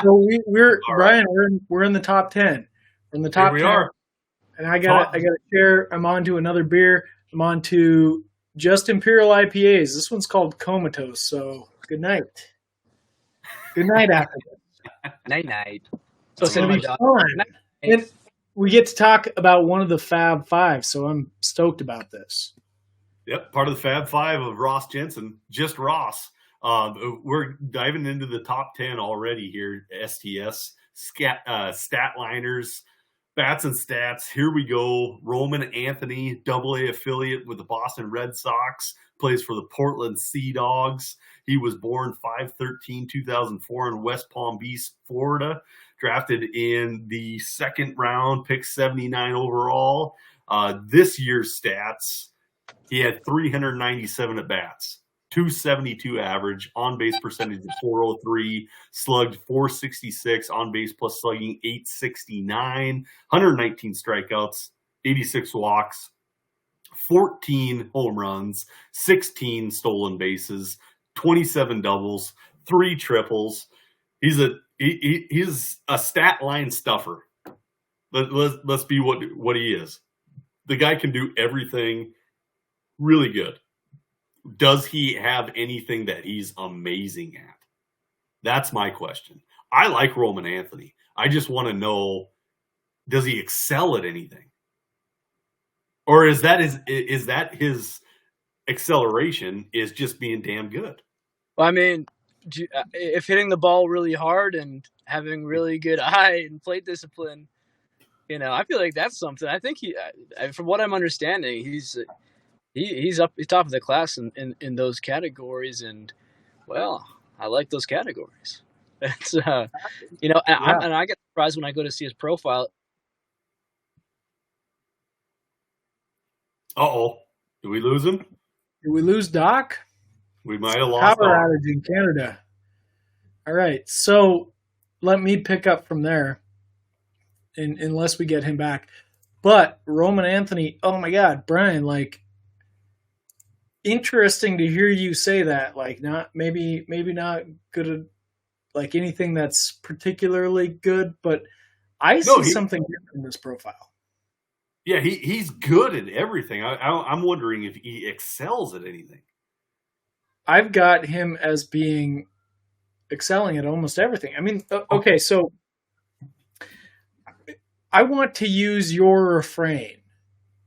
So we're Brian. We're in the top 10. We're in the Here top we 10, are. and I gotta share. I'm on to another beer. I'm on to just Imperial IPAs. This one's called Comatose. So good night. Good night, after this. Night night. So it's gonna be Dog. fun. Night. And we get to talk about one of the Fab Five. So I'm stoked about this. Yep, part of the Fab Five of Ross Jensen, just Ross. We're diving into the top 10 already here. STS, Statliners, Bats and Stats. Here we go. Roman Anthony, AA affiliate with the Boston Red Sox, plays for the Portland Sea Dogs. He was born 5/13/2004 in West Palm Beach, Florida. Drafted in the second round, pick 79 overall. This year's stats, he had 397 at bats, 272 average, on base percentage of 403, slugged 466, on base plus slugging 869, 119 strikeouts, 86 walks, 14 home runs, 16 stolen bases, 27 doubles, 3 triples. He's a stat line stuffer. Let's be what he is. The guy can do everything really good. Does he have anything that he's amazing at? That's my question. I like Roman Anthony. I just want to know, does he excel at anything? Or is that his acceleration is just being damn good? Well, I mean, if hitting the ball really hard and having really good eye and plate discipline, I feel like that's something. I think from what I'm understanding, he's top of the class in those categories, and well, I like those categories. It's and I get surprised when I go to see his profile. Did we lose him? Did we lose Doc? We might have lost power outage in Canada. All right, so let me pick up from there, unless we get him back. But Roman Anthony, oh my God, Brian, like, interesting to hear you say that. Like, not maybe not good at like anything that's particularly good, but I see something different in this profile. Yeah, he's good at everything. I'm wondering if he excels at anything. I've got him as being excelling at almost everything. I mean, okay, so I want to use your refrain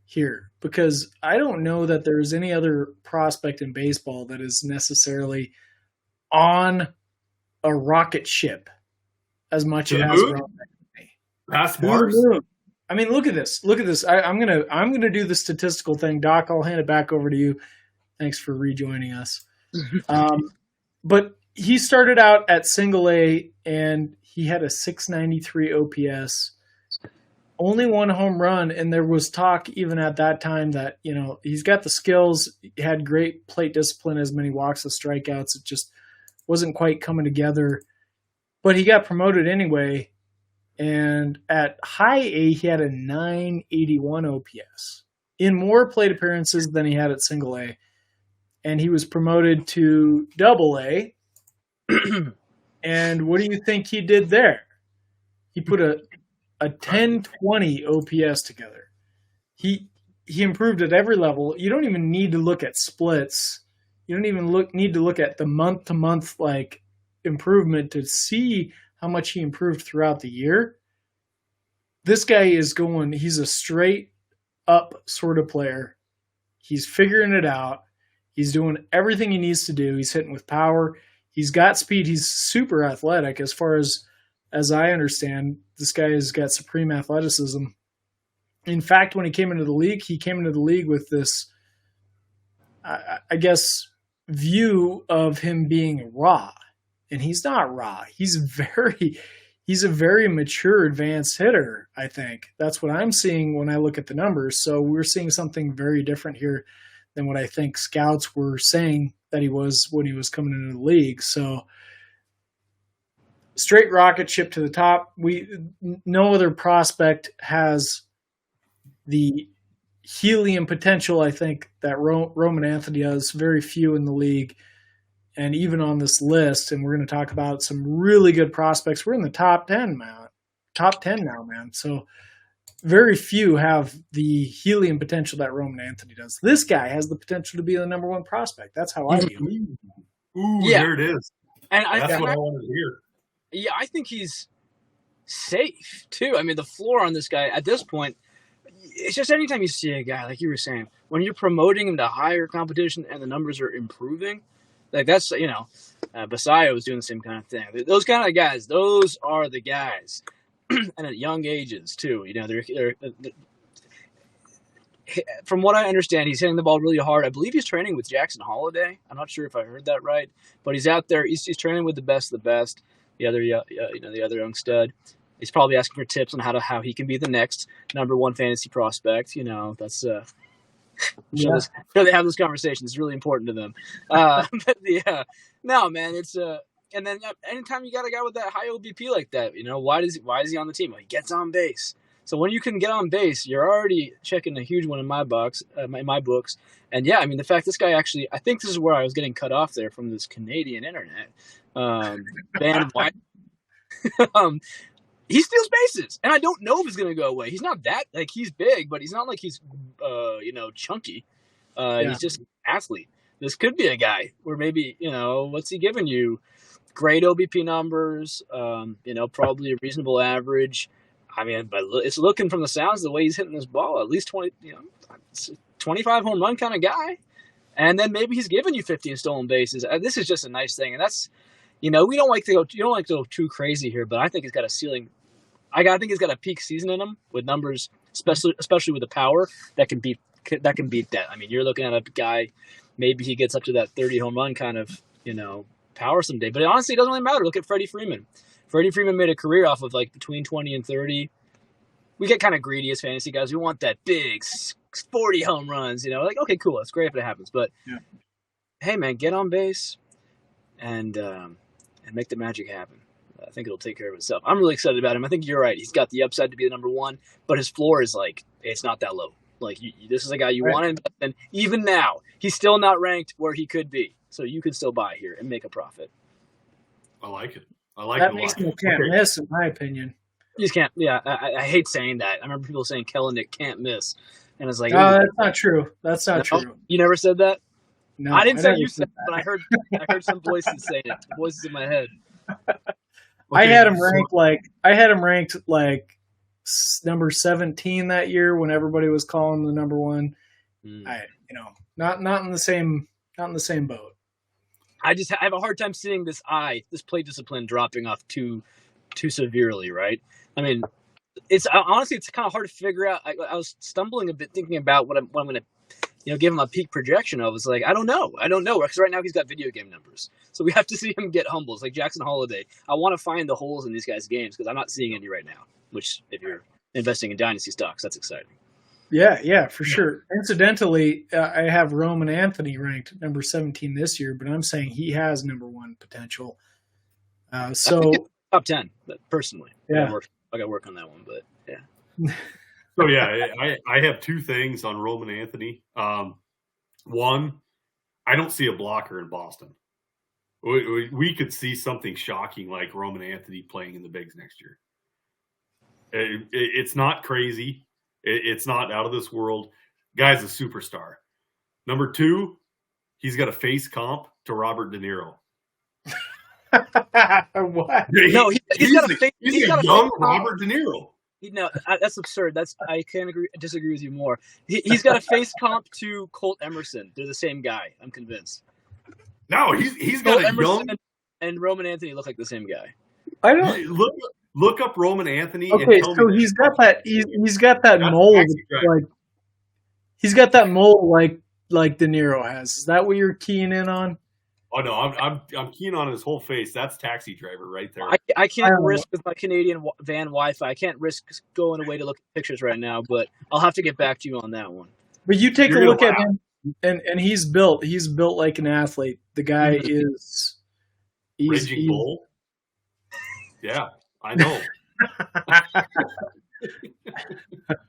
here because I don't know that there's any other prospect in baseball that is necessarily on a rocket ship as much as Roman Anthony. That's Mars. I mean, look at this. Look at this. I'm gonna do the statistical thing. Doc, I'll hand it back over to you. Thanks for rejoining us. But he started out at single A and he had a 693 OPS, only 1 home run. And there was talk even at that time that, he's got the skills, he had great plate discipline, as many walks as strikeouts. It just wasn't quite coming together, but he got promoted anyway. And at high A, he had a 981 OPS in more plate appearances than he had at single A. And he was promoted to double A. And what do you think he did there? He put a 1020 OPS together. He improved at every level. You don't even need to look at splits. You don't even need to look at the month-to-month like improvement to see how much he improved throughout the year. This guy he's a straight up sort of player. He's figuring it out. He's doing everything he needs to do. He's hitting with power. He's got speed. He's super athletic. As far as I understand, this guy has got supreme athleticism. In fact, when he came into the league with this, I guess, view of him being raw. And he's not raw. He's a very mature, advanced hitter, I think. That's what I'm seeing when I look at the numbers. So we're seeing something very different here than what I think scouts were saying that he was when he was coming into the league. So straight rocket ship to the top. No other prospect has the helium potential, I think, that Roman Anthony does. Very few in the league. and even on this list, and we're going to talk about some really good prospects. We're in the top 10, man. Top 10 now, man. So very few have the helium potential that Roman Anthony does. This guy has the potential to be the number one prospect. That's how I view it. Ooh, there it is. And that's what I wanted to hear. Yeah, I think he's safe too. I mean, the floor on this guy at this point, it's just anytime you see a guy, like you were saying, when you're promoting him to higher competition and the numbers are improving, like that's, Basayo was doing the same kind of thing. Those kind of guys, those are the guys. And at young ages too, they're from what I understand, he's hitting the ball really hard. I believe he's training with Jackson Holiday. I'm not sure if I heard that right, but he's out there. He's training with the best of the best. The other young stud. He's probably asking for tips on how he can be the next number one fantasy prospect. That's sure they have this conversation. It's really important to them. But no, man, it's and then anytime you got a guy with that high OBP like that, why is he on the team? Well, he gets on base. So when you can get on base, you're already checking a huge one in my books. And yeah, I mean, the fact this guy actually, I think this is where I was getting cut off there from this Canadian internet. Van White. He steals bases, and I don't know if he's going to go away. He's not that, he's big, but he's not like he's, chunky. He's just an athlete. This could be a guy where maybe, what's he giving you? Great OBP numbers, probably a reasonable average. I mean, but it's looking from the sounds of the way he's hitting this ball, at least 20, 25 home run kind of guy. And then maybe he's giving you 15 stolen bases. This is just a nice thing. And that's, you don't like to go too crazy here, but I think he's got a ceiling. I think he's got a peak season in him with numbers, especially with the power that can beat that. I mean, you're looking at a guy, maybe he gets up to that 30 home run kind of, power someday. But honestly, it doesn't really matter. Look at Freddie Freeman. Freddie Freeman made a career off of between 20 and 30. We get kind of greedy as fantasy guys. We want that big 40 home runs, okay, cool. It's great if it happens. But hey, man, get on base and make the magic happen. I think it'll take care of itself. I'm really excited about him. I think you're right. He's got the upside to be the number one, but his floor is it's not that low. This is a guy you want, and even now, he's still not ranked where he could be. So you can still buy here and make a profit. I like it. I like that it. Makes him can't miss, in my opinion. You just can't. Yeah, I hate saying that. I remember people saying Kellenic can't miss, and it's like, that's not true. That's not true. You never said that. No, I didn't say you said that, but I heard some voices saying it. Voices in my head. I had him ranked number 17 that year when everybody was calling him the number one. Not in the same boat. I have a hard time seeing this play discipline dropping off too severely, right? I mean, honestly, it's kind of hard to figure out. I was stumbling a bit thinking about what I'm going to, give him a peak projection of. It's like, I don't know. Because right now he's got video game numbers. So we have to see him get humbles, like Jackson Holiday. I want to find the holes in these guys' games because I'm not seeing any right now, which if you're investing in dynasty stocks, that's exciting. Yeah, for sure. Incidentally, I have Roman Anthony ranked number 17 this year, but I'm saying he has number one potential. Top 10, but personally. Yeah. I got to work on that one, but yeah. So, I have two things on Roman Anthony. One, I don't see a blocker in Boston. We could see something shocking like Roman Anthony playing in the bigs next year. It's not crazy. It's not out of this world. Guy's a superstar. Number two, he's got a face comp to Robert De Niro. What? No, he's got a face. He's a young Robert De Niro. No, that's absurd. I can't disagree with you more. He's got a face comp to Colt Emerson. They're the same guy. I'm convinced. No, he's got Emerson and Roman Anthony look like the same guy. I don't look up Roman Anthony. Okay, and tell so me he's got that. He's got that mold. He's got that mold like De Niro has. Is that what you're keying in on? Oh no, I'm keen on his whole face. That's Taxi Driver right there. I can't risk with my Canadian van Wi-Fi. I can't risk going away to look at pictures right now, but I'll have to get back to you on that one. But you take a look at him, and he's built like an athlete. The guy is Raging Bull. Yeah, I know.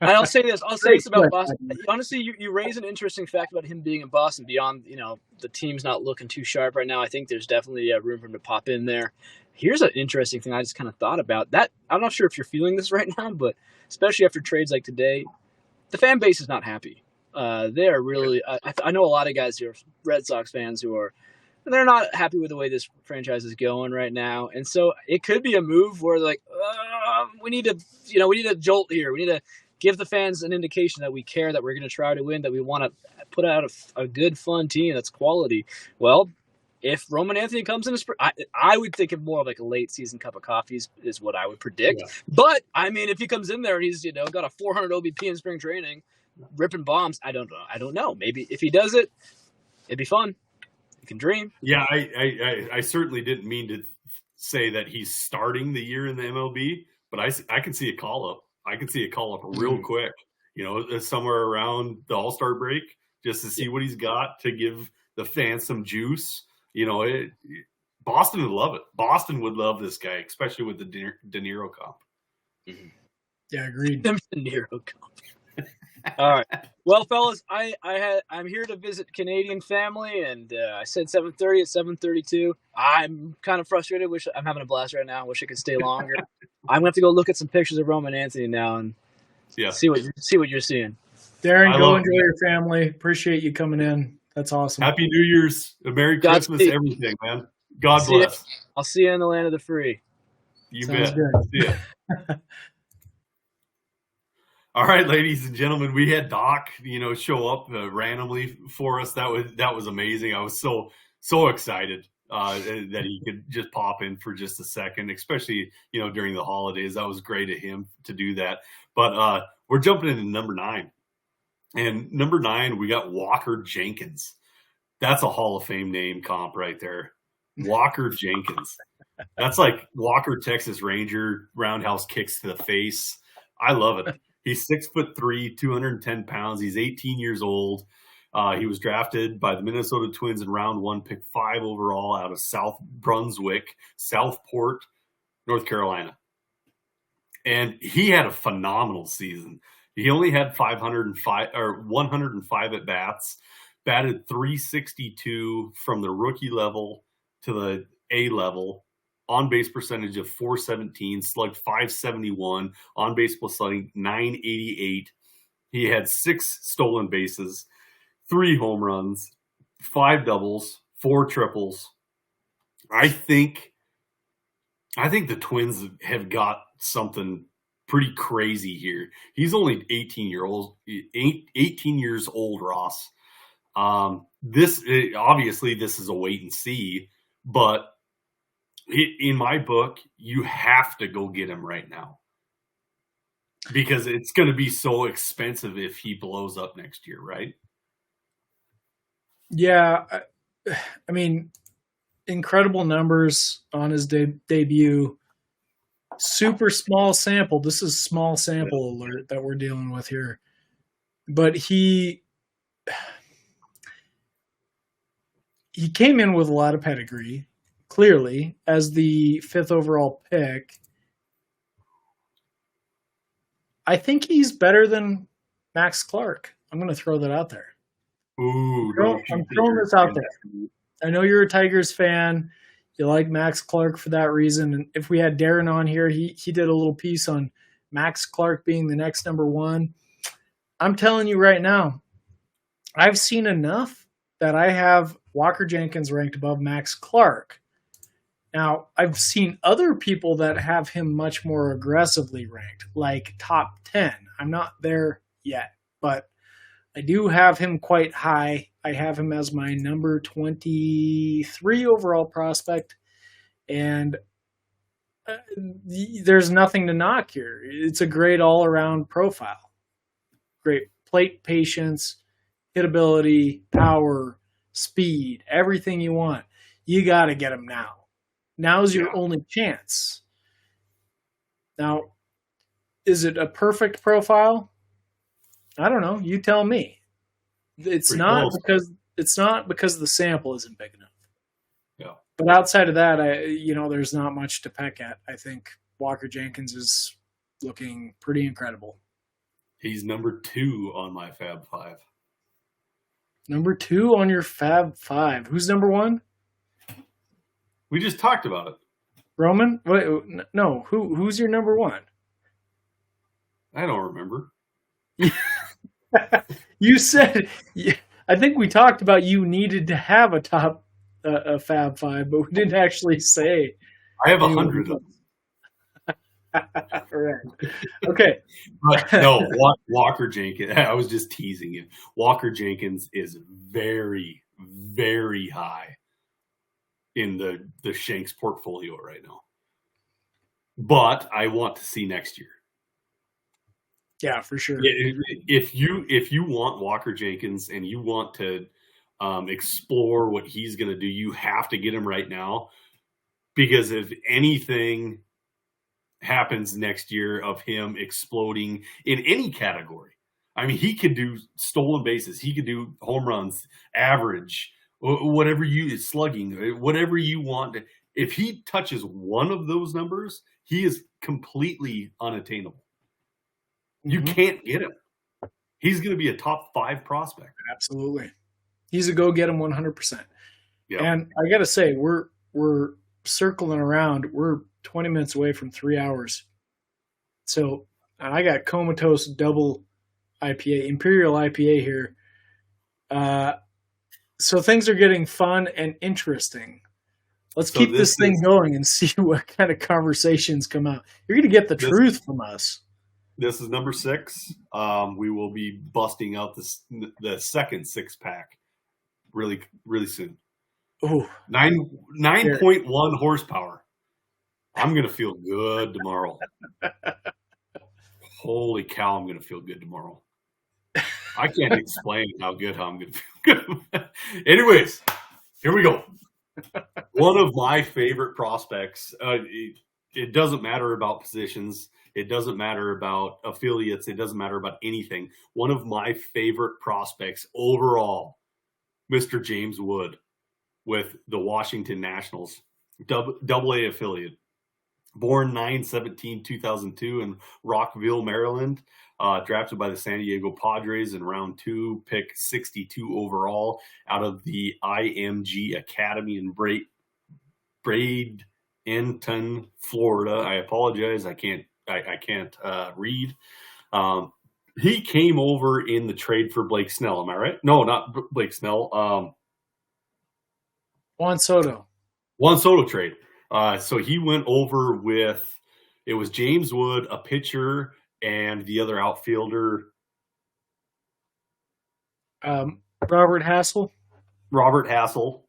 And I'll say this about Boston. Honestly, you raise an interesting fact about him being in Boston beyond, the team's not looking too sharp right now. I think there's definitely room for him to pop in there. Here's an interesting thing I just kind of thought about. That I'm not sure if you're feeling this right now, but especially after trades like today, the fan base is not happy. They are really I know a lot of guys who are Red Sox fans who are they're not happy with the way this franchise is going right now. And so it could be a move where we need to jolt here. We need to give the fans an indication that we care, that we're going to try to win, that we want to put out a good, fun team that's quality. Well, if Roman Anthony comes in, I would think of more of like a late season cup of coffee is what I would predict. Yeah. But I mean, if he comes in there and he's got a 400 OBP in spring training, ripping bombs, I don't know. Maybe if he does it, it'd be fun. You can dream. Yeah, I certainly didn't mean to say that he's starting the year in the MLB, but I can see a call up. I can see a call up real quick. Somewhere around the All-Star break, just to see what he's got to give the fans some juice. Boston would love it. Boston would love this guy, especially with the De Niro comp. Mm-hmm. Yeah, agreed. De Niro comp. All right. Well, fellas, I'm here to visit Canadian family, and I said 7:30 at 7:32. I'm kind of frustrated. I'm having a blast right now. Wish I could stay longer. I'm gonna have to go look at some pictures of Roman Anthony now and see what you're seeing. Darren, go enjoy your family. Appreciate you coming in. That's awesome. Happy New Year's, Merry Christmas, everything, man. God bless. I'll see you in the land of the free. You bet. See ya. All right, ladies and gentlemen, we had Doc, show up randomly for us. That was amazing. I was so excited that he could just pop in for just a second, especially during the holidays. That was great of him to do that. But we're jumping into number 9, and number 9 we got Walker Jenkins. That's a Hall of Fame name comp right there, Walker Jenkins. That's like Walker Texas Ranger roundhouse kicks to the face. I love it. He's 6'3", 210 pounds. He's 18 years old. He was drafted by the Minnesota Twins in round 1, pick 5 overall out of South Brunswick, Southport, North Carolina. And he had a phenomenal season. He only had 105 at bats, batted .362 from the rookie level to the A level. On-base percentage of .417, slugged .571, on-base plus slugging .988. He had 6 stolen bases, 3 home runs, 5 doubles, 4 triples. I think the Twins have got something pretty crazy here. He's only 18 years old, Ross. This is a wait and see, but in my book, you have to go get him right now because it's going to be so expensive if he blows up next year, right? Yeah. I mean, incredible numbers on his debut. Super small sample. This is small sample alert that we're dealing with here. But he came in with a lot of pedigree. Clearly, as the 5th overall pick, I think he's better than Max Clark. I'm going to throw that out there. Ooh, I'm throwing this out there. I know you're a Tigers fan. You like Max Clark for that reason. And if we had Darren on here, he did a little piece on Max Clark being the next number 1. I'm telling you right now, I've seen enough that I have Walker Jenkins ranked above Max Clark. Now, I've seen other people that have him much more aggressively ranked, like top 10. I'm not there yet, but I do have him quite high. I have him as my number 23 overall prospect, and there's nothing to knock here. It's a great all-around profile. Great plate patience, hitability, power, speed, everything you want. You got to get him now. Now's your only chance. Now, is it a perfect profile? I don't know. You tell me. It's not because the sample isn't big enough. Yeah. But outside of that, there's not much to peck at. I think Walker Jenkins is looking pretty incredible. He's number 2 on my Fab 5. Number 2 on your Fab 5. Who's number 1? We just talked about it. Roman? Wait, no. Who's your number 1? I don't remember. You said, I think we talked about you needed to have a top a Fab 5, but we didn't actually say. I have 100 of them. Right. Okay. But no, Walker Jenkins, I was just teasing you. Walker Jenkins is very, very high in the Shanks portfolio right now. But I want to see next year. Yeah, for sure. If you want Walker Jenkins and you want to explore what he's going to do, you have to get him right now, because if anything happens next year of him exploding in any category, I mean, he could do stolen bases, he could do home runs, average, whatever slugging, whatever you want. If he touches one of those numbers, he is completely unattainable. You can't get him. He's going to be a top 5 prospect. Absolutely. He's a go get him 100%. Yep. And I got to say, we're circling around. We're 20 minutes away from 3 hours. So I got Comatose double IPA, Imperial IPA here. So things are getting fun and interesting. Let's keep this thing going and see what kind of conversations come out. You're going to get the truth from us. This is number 6. We will be busting out the second 6-pack really, really soon. Oh, 9.1 horsepower. I'm going to feel good tomorrow. Holy cow, I'm going to feel good tomorrow. I can't explain how I'm going to feel good. Anyways, here we go. One of my favorite prospects. It doesn't matter about positions. It doesn't matter about affiliates. It doesn't matter about anything. One of my favorite prospects overall, Mr. James Wood with the Washington Nationals, double-A affiliate. Born 9/17/2002 in Rockville, Maryland. Drafted by the San Diego Padres in round 2, pick 62 overall out of the IMG Academy in Bradenton, Florida. I apologize. I can't read. He came over in the trade for Blake Snell. Am I right? No, not Blake Snell. Juan Soto trade. So he went over with, it was James Wood, a pitcher, and the other outfielder. Robert Hassel,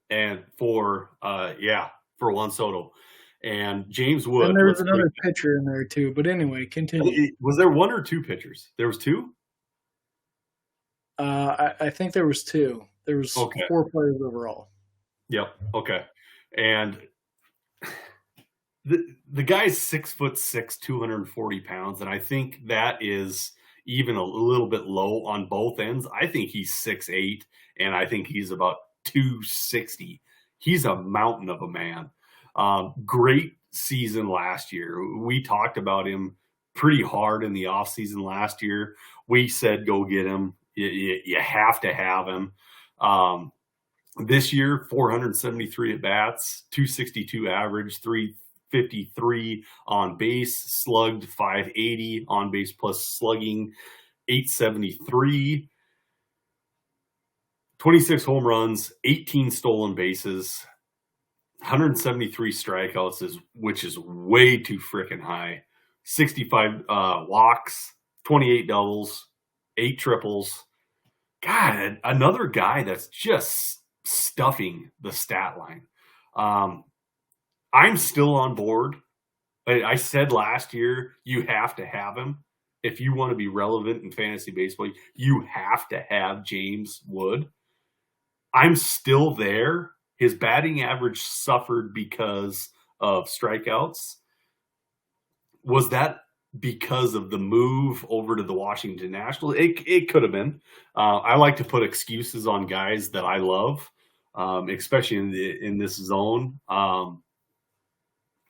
and for Juan Soto. And James Wood. And there was another pitcher in there too. But anyway, continue. Was there 1 or 2 pitchers? There was 2? I think there was 2. There was 4 players overall. Yep. Okay. And the guy's 6'6", 240 pounds, and I think that is even a little bit low on both ends. I think he's 6'8", and I think he's about 260. He's a mountain of a man. Great season last year. We talked about him pretty hard in the offseason last year. We said, go get him. You have to have him. This year, 473 at-bats, 262 average, 353 on base, slugged 580, on base plus slugging 873, 26 home runs, 18 stolen bases, 173 strikeouts, which is way too freaking high, 65 walks, 28 doubles, 8 triples. God, another guy that's just stuffing the stat line. I'm still on board. I said last year, you have to have him. If you want to be relevant in fantasy baseball, you have to have James Wood. I'm still there. His batting average suffered because of strikeouts. Was that because of the move over to the Washington Nationals? It could have been. I like to put excuses on guys that I love, especially in this zone. I'm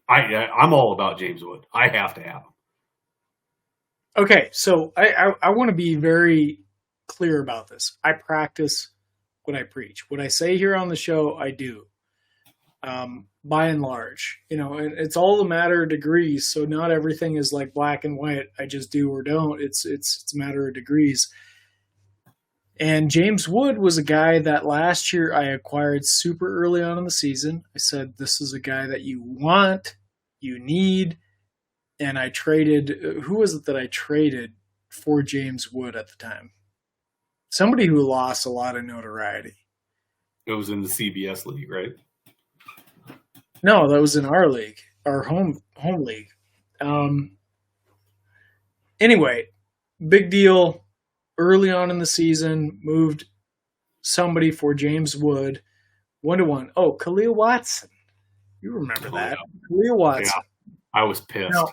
all about James Wood. I have to have him. Okay, so I want to be very clear about this. I practice what I preach. What I say here on the show, I do. By and large, and it's all a matter of degrees. So not everything is like black and white. I just do or don't. It's a matter of degrees. And James Wood was a guy that last year I acquired super early on in the season. I said, this is a guy that you want, you need. And I traded, who was it that I traded for James Wood at the time? Somebody who lost a lot of notoriety. It was in the CBS league, right? No, that was in our league, our home league. Anyway, big deal. Early on in the season, moved somebody for James Wood, 1-1. Oh, Khalil Watson. You remember that. Yeah. Khalil Watson. Yeah, I was pissed. Now,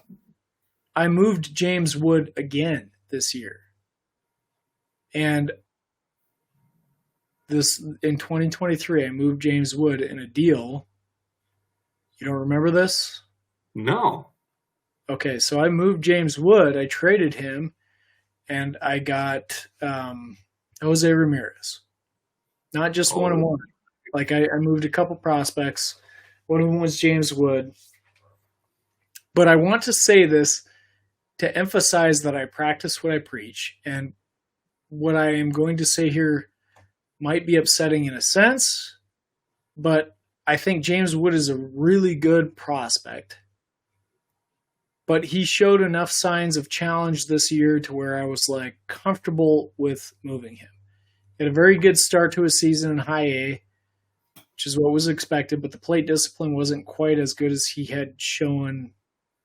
I moved James Wood again this year. And in 2023, I moved James Wood in a deal. You don't remember this? No. Okay, so I moved James Wood. I traded him, and I got Jose Ramirez. Not just 1-1. Like I moved a couple prospects. One of them was James Wood. But I want to say this to emphasize that I practice what I preach. And what I am going to say here might be upsetting in a sense, but I think James Wood is a really good prospect. But he showed enough signs of challenge this year to where I was like comfortable with moving him. He had a very good start to his season in high A, which is what was expected, but the plate discipline wasn't quite as good as he had shown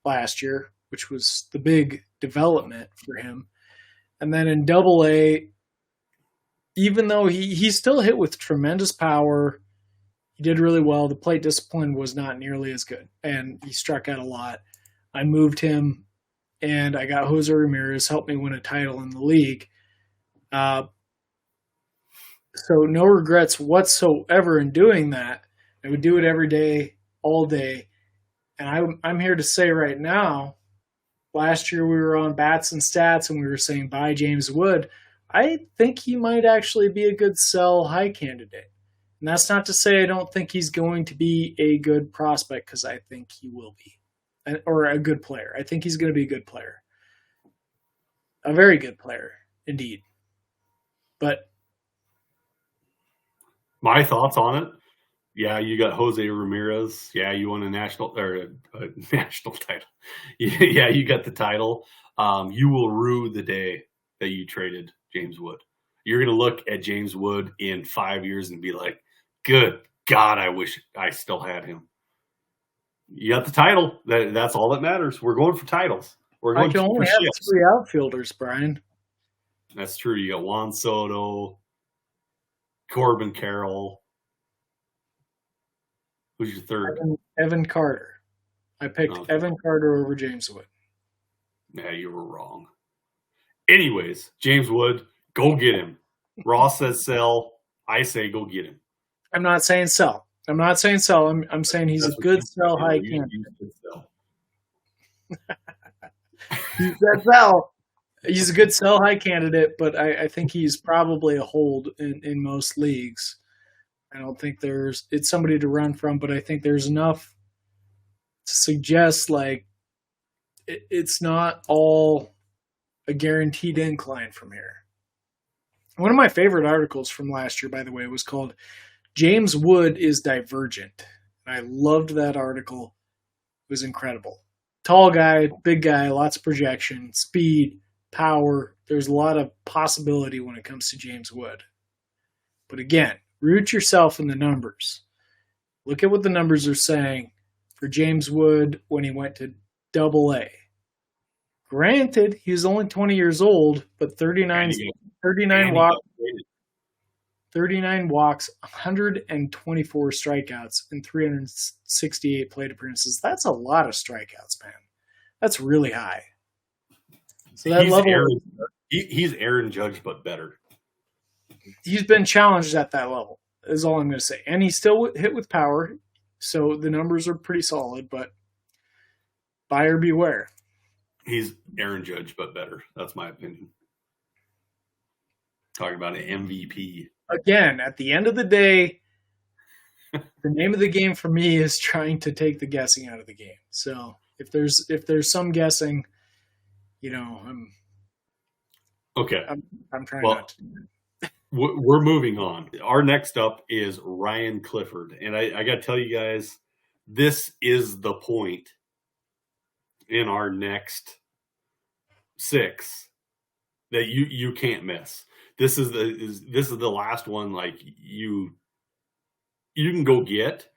last year, which was the big development for him. And then in Double A, even though he still hit with tremendous power, he did really well. The plate discipline was not nearly as good, and he struck out a lot. I moved him, and I got Jose Ramirez, helped me win a title in the league. So no regrets whatsoever in doing that. I would do it every day, all day. And I'm here to say right now, last year we were on Bats and Stats, and we were saying bye James Wood. I think he might actually be a good sell high candidate. And that's not to say I don't think he's going to be a good prospect, because I think he will be. Or a good player. I think he's going to be a good player. A very good player, indeed. But my thoughts on it, yeah, you got Jose Ramirez. Yeah, you won a national title. Yeah, you got the title. You will rue the day that you traded James Wood. You're going to look at James Wood in 5 years and be like, good God, I wish I still had him. You got the title. That's all that matters. We're going for titles. We're going I can only have 3 outfielders, Brian. That's true. You got Juan Soto, Corbin Carroll. Who's your third? Evan Carter. I picked Evan Carter over James Wood. Yeah, you were wrong. Anyways, James Wood, go get him. Ross says sell. I say go get him. I'm not saying sell. I'm saying he's a good sell high candidate. He said sell. He's a good sell high candidate, but I think he's probably a hold in most leagues. I don't think it's somebody to run from, but I think there's enough to suggest like it's not all a guaranteed incline from here. One of my favorite articles from last year, by the way, was called James Wood is Divergent. And I loved that article. It was incredible. Tall guy, big guy, lots of projection, speed, power. There's a lot of possibility when it comes to James Wood. But again, root yourself in the numbers. Look at what the numbers are saying for James Wood when he went to Double A. Granted, he was only 20 years old, but 39 walks, 124 strikeouts, and 368 plate appearances. That's a lot of strikeouts, man. That's really high. So that he's Aaron Judge, but better. He's been challenged at that level, is all I'm going to say. And he still hit with power, so the numbers are pretty solid, but buyer beware. He's Aaron Judge, but better. That's my opinion. Talking about an MVP. Again, at the end of the day, the name of the game for me is trying to take the guessing out of the game. So if there's some guessing, I'm trying not to do that. We're moving on. Our next up is Ryan Clifford. And I got to tell you guys, this is the point in our next 6 that you can't miss. This is the last one like you can go get,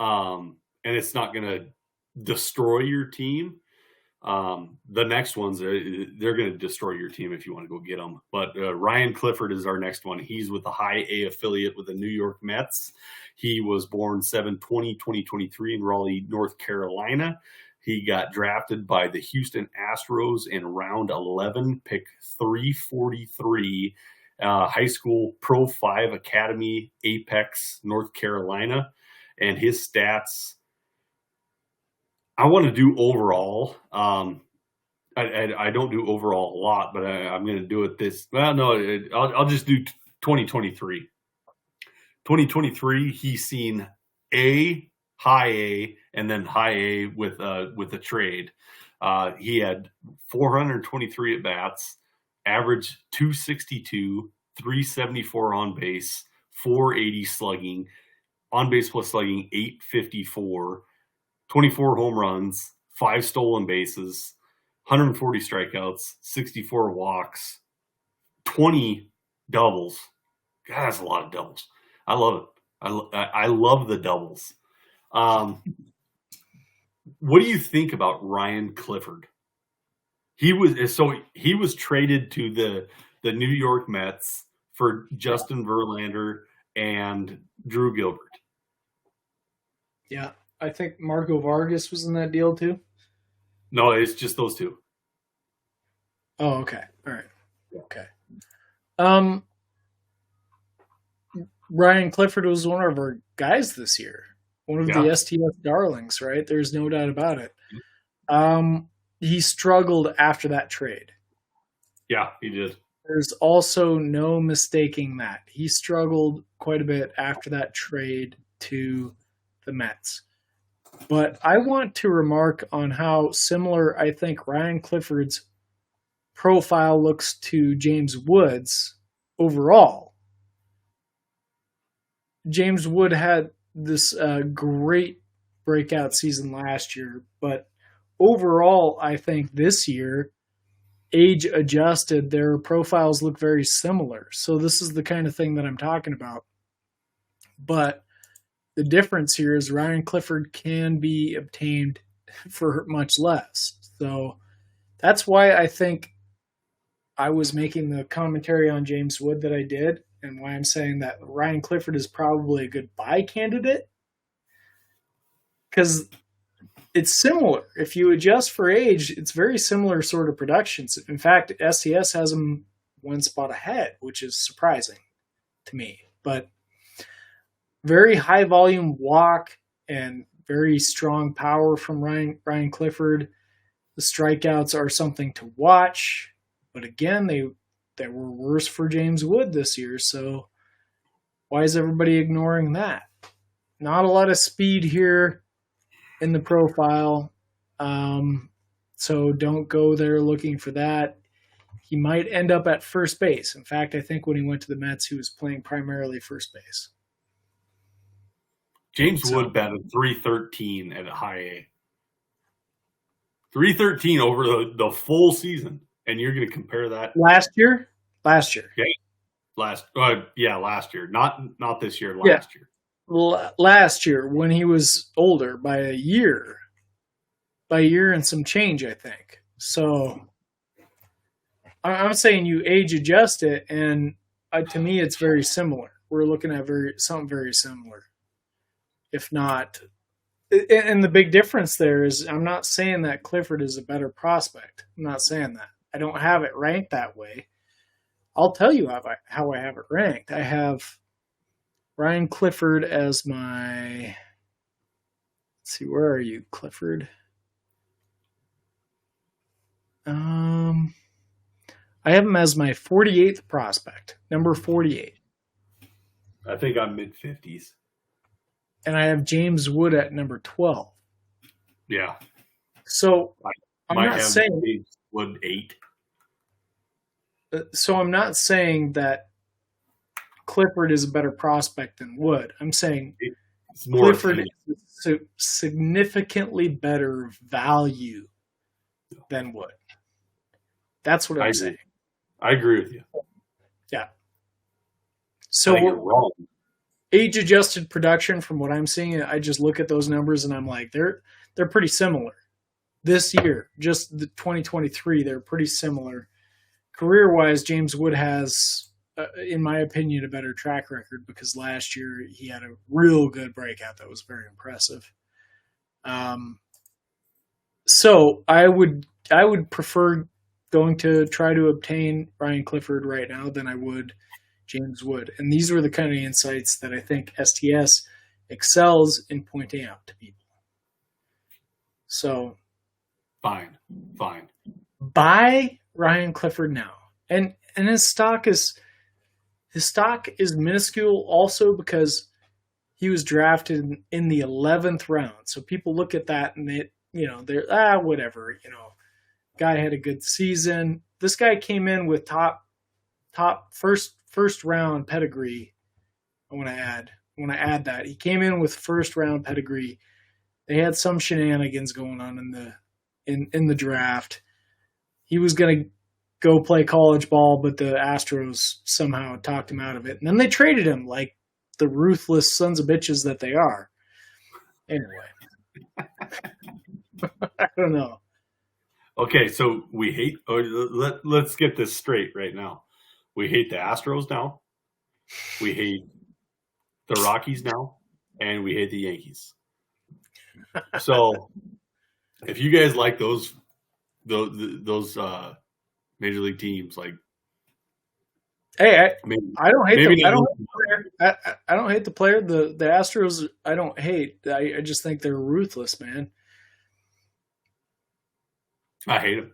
and it's not going to destroy your team. The next ones, they're going to destroy your team if you want to go get them. But Ryan Clifford is our next one. He's with the High A affiliate with the New York Mets. He was born 7/20/2023 in Raleigh, North Carolina. He got drafted by the Houston Astros in round 11, pick 343, high school Pro 5 Academy, Apex, North Carolina. And his stats, I want to do overall. I don't do overall a lot, but I'm going to do it this. Well, no, I'll just do 2023. 2023, he's seen high A, and then high A with a trade. He had 423 at bats, average 262, 374 on base, 480 slugging, on base plus slugging 854, 24 home runs, 5 stolen bases, 140 strikeouts, 64 walks, 20 doubles. God, that's a lot of doubles. I love it. I love the doubles. What do you think about Ryan Clifford? He was traded to the New York Mets for Justin Verlander and Drew Gilbert. Yeah, I think Marco Vargas was in that deal too. No, it's just those two. Oh, okay. All right. Okay. Ryan Clifford was one of our guys this year. One of the STS darlings, right? There's no doubt about it. He struggled after that trade. Yeah, he did. There's also no mistaking that. He struggled quite a bit after that trade to the Mets. But I want to remark on how similar I think Ryan Clifford's profile looks to James Wood's overall. James Wood had this great breakout season last year, but overall, I think this year, age adjusted, their profiles look very similar. So this is the kind of thing that I'm talking about. But the difference here is Ryan Clifford can be obtained for much less. So that's why I think I was making the commentary on James Wood that I did, and why I'm saying that Ryan Clifford is probably a good buy candidate. Because it's similar. If you adjust for age, it's very similar sort of productions. In fact, STS has him one spot ahead, which is surprising to me. But very high volume walk and very strong power from Ryan Clifford. The strikeouts are something to watch. But again, they were worse for James Wood this year. So why is everybody ignoring that? Not a lot of speed here in the profile. So don't go there looking for that. He might end up at first base. In fact, I think when he went to the Mets, he was playing primarily first base. James Wood batted .313 at a high A. .313 over the full season. And you're going to compare that last year? Last year. Okay. Last year. Not this year, last year. Last year when he was older by a year and some change, I think. So I'm saying you age adjust it, and to me it's very similar. We're looking at something very similar, if not. And the big difference there is I'm not saying that Clifford is a better prospect. I'm not saying that. I don't have it ranked that way. I'll tell you how I have it ranked. I have Ryan Clifford as my, let's see, where are you, Clifford? I have him as my 48th prospect, number 48. I think I'm mid-50s. And I have James Wood at number 12. Yeah. So I'm Might not have saying James Wood 8. so I'm not saying that Clifford is a better prospect than Wood. I'm saying It's more Clifford is a significantly better value than Wood. That's what I'm saying. I agree with you. Yeah. I So think you're wrong. age-adjusted production, from what I'm seeing, I just look at those numbers and I'm like, they're pretty similar. This year, just the 2023, they're pretty similar. Career-wise, James Wood has, in my opinion, a better track record because last year he had a real good breakout that was very impressive. So I would prefer going to try to obtain Ryan Clifford right now than I would James Wood. And these were the kind of insights that I think STS excels in pointing out to people. So Fine. buy Ryan Clifford now. And his stock is minuscule also because he was drafted in the 11th round. So people look at that and they're whatever, guy had a good season. This guy came in with top first round pedigree. I want to add that. He came in with first round pedigree. They had some shenanigans going on in the draft. He was going to go play college ball, but the Astros somehow talked him out of it. And then they traded him like the ruthless sons of bitches that they are. Anyway. I don't know. Okay, so we hate let's get this straight right now. We hate the Astros now. We hate the Rockies now, and we hate the Yankees. So, if you guys like those major league teams, like, hey, I don't hate them. I don't hate the player. The Astros, I don't hate. I just think they're ruthless, man. I hate them.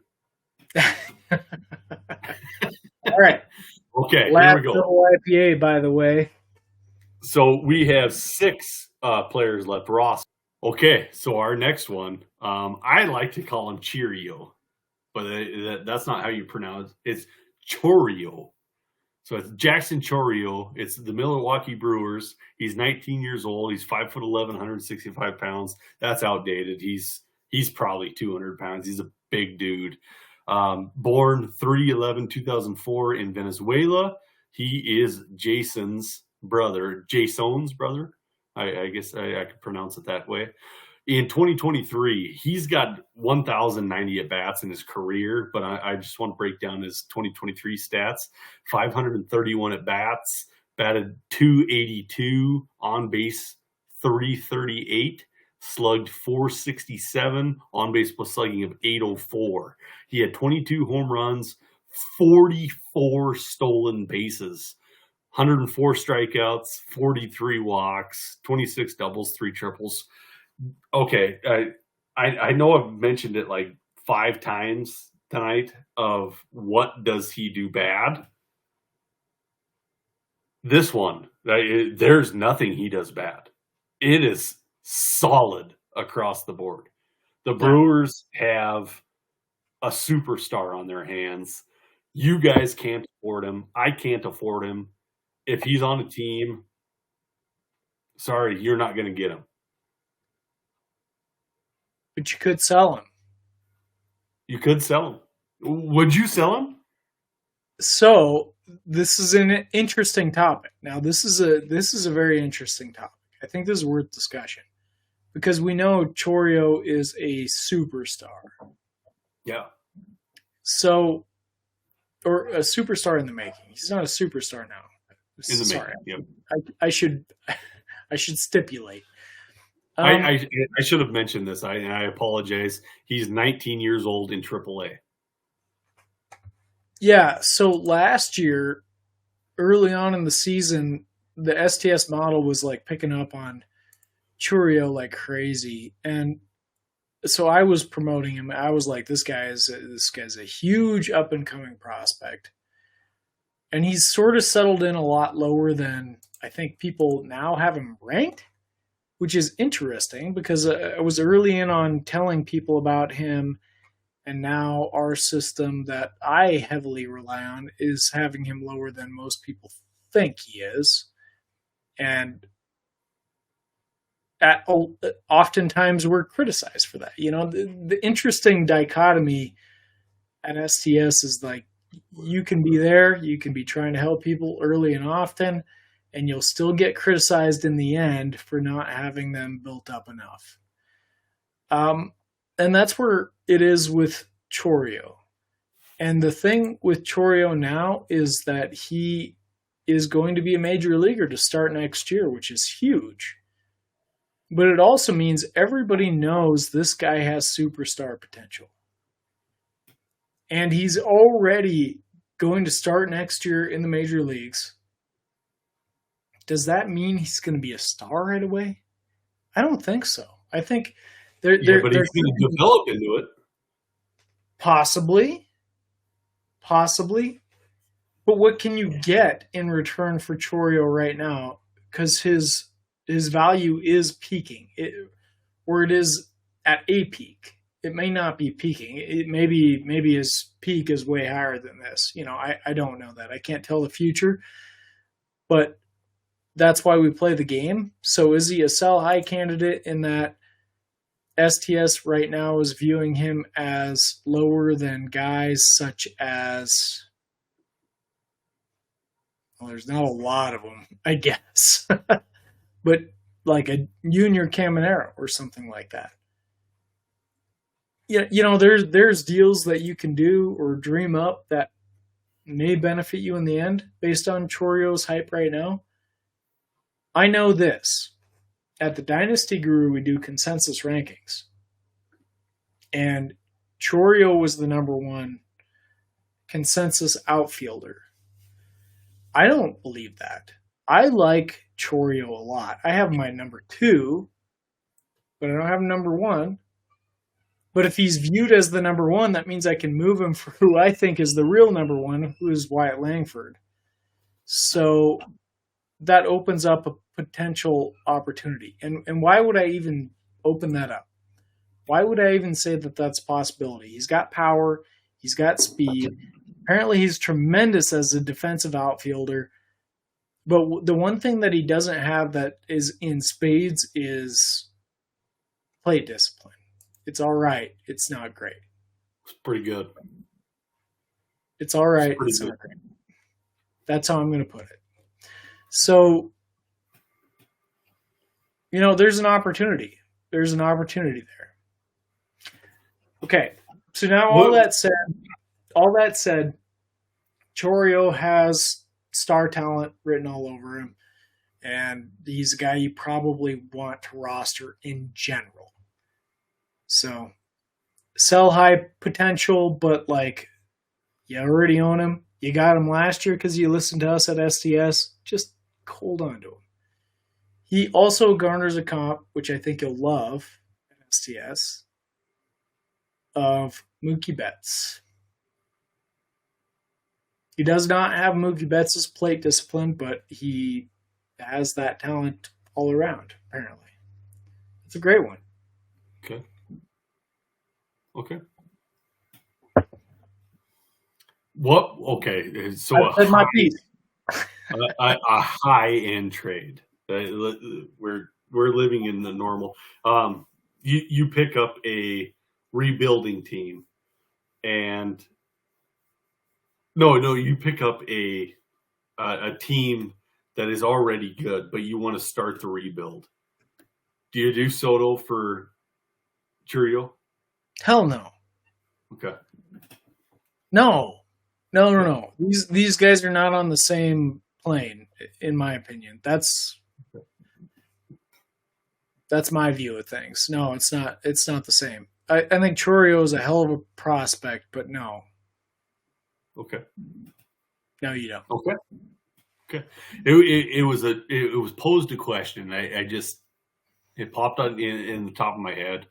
All right. Okay, Last here we go. double IPA, by the way. So we have 6 players left. Ross. Okay, so our next one, I like to call him Chourio, but that's not how you pronounce it. It's Chourio. So it's Jackson Chourio. It's the Milwaukee Brewers. He's 19 years old. He's 5'11", 165 pounds. That's outdated. He's probably 200 pounds. He's a big dude. Born 3/11/2004 in Venezuela. He is Jason's brother. I guess I could pronounce it that way. In 2023, he's got 1,090 at-bats in his career, but I just want to break down his 2023 stats. 531 at-bats, batted .282, on base .338, slugged .467, on base plus slugging of .804. He had 22 home runs, 44 stolen bases, 104 strikeouts, 43 walks, 26 doubles, 3 triples. Okay, I know I've mentioned it like 5 times tonight of what does he do bad. This one, there's nothing he does bad. It is solid across the board. The Brewers have a superstar on their hands. You guys can't afford him. I can't afford him. If he's on a team, sorry, you're not going to get him. But you could sell him. You could sell him. Would you sell him? So this is an interesting topic. Now, this is a very interesting topic. I think this is worth discussion because we know Chourio is a superstar. Yeah. So, or a superstar in the making. He's not a superstar now. In the making. Yep. I should stipulate. I should have mentioned this. I apologize. He's 19 years old in AAA. Yeah. So last year, early on in the season, the STS model was like picking up on Chourio like crazy, and so I was promoting him. I was like, this guy's a huge up and coming prospect, and he's sort of settled in a lot lower than I think people now have him ranked, which is interesting because I was early in on telling people about him, and now our system that I heavily rely on is having him lower than most people think he is, and oftentimes we're criticized for that. The interesting dichotomy at STS is like you can be there, you can be trying to help people early and often, and you'll still get criticized in the end for not having them built up enough. And that's where it is with Chourio. And the thing with Chourio now is that he is going to be a major leaguer to start next year, which is huge. But it also means everybody knows this guy has superstar potential. And he's already going to start next year in the major leagues. Does that mean he's going to be a star right away? I don't think so. I think but he's going to develop into it. Possibly. But what can you get in return for Chourio right now? Because his value is peaking, or it is at a peak. It may not be peaking. It maybe his peak is way higher than this. I don't know that. I can't tell the future, but that's why we play the game. So is he a sell high candidate in that STS right now is viewing him as lower than guys such as, well, there's not a lot of them, I guess. But like a Junior Caminero or something like that. Yeah, there's deals that you can do or dream up that may benefit you in the end based on Chourio's hype right now. I know this. At the Dynasty Guru, we do consensus rankings. And Chourio was the number one consensus outfielder. I don't believe that. I like Chourio a lot. I have my number 2, but I don't have number 1. But if he's viewed as the number 1, that means I can move him for who I think is the real number 1, who is Wyatt Langford. So that opens up a potential opportunity. And why would I even open that up? Why would I even say that that's a possibility? He's got power. He's got speed. Apparently he's tremendous as a defensive outfielder. But the one thing that he doesn't have that is in spades is plate discipline. It's all right. It's not great. It's pretty good. It's all right. It's not great. That's how I'm going to put it. So, there's an opportunity. There's an opportunity there. Okay. So now all that said, Chourio has star talent written all over him, and he's a guy you probably want to roster in general. So, sell high potential, but you already own him. You got him last year because you listened to us at STS. Just hold on to him. He also garners a comp, which I think you'll love at STS, of Mookie Betts. He does not have Mookie Betts' plate discipline, but he has that talent all around, apparently. It's a great one. Okay. What? Okay. So I said my piece. a high-end trade. We're living in the normal. You pick up a rebuilding team, and you pick up a team that is already good, but you want to start the rebuild. Do you do Soto for Chourio? Hell no. Okay. No. These guys are not on the same plane, in my opinion. That's my view of things. No, it's not. It's not the same. I think Chourio is a hell of a prospect, but no. Okay. No, you don't. Okay. It was posed a question. It popped on in the top of my head.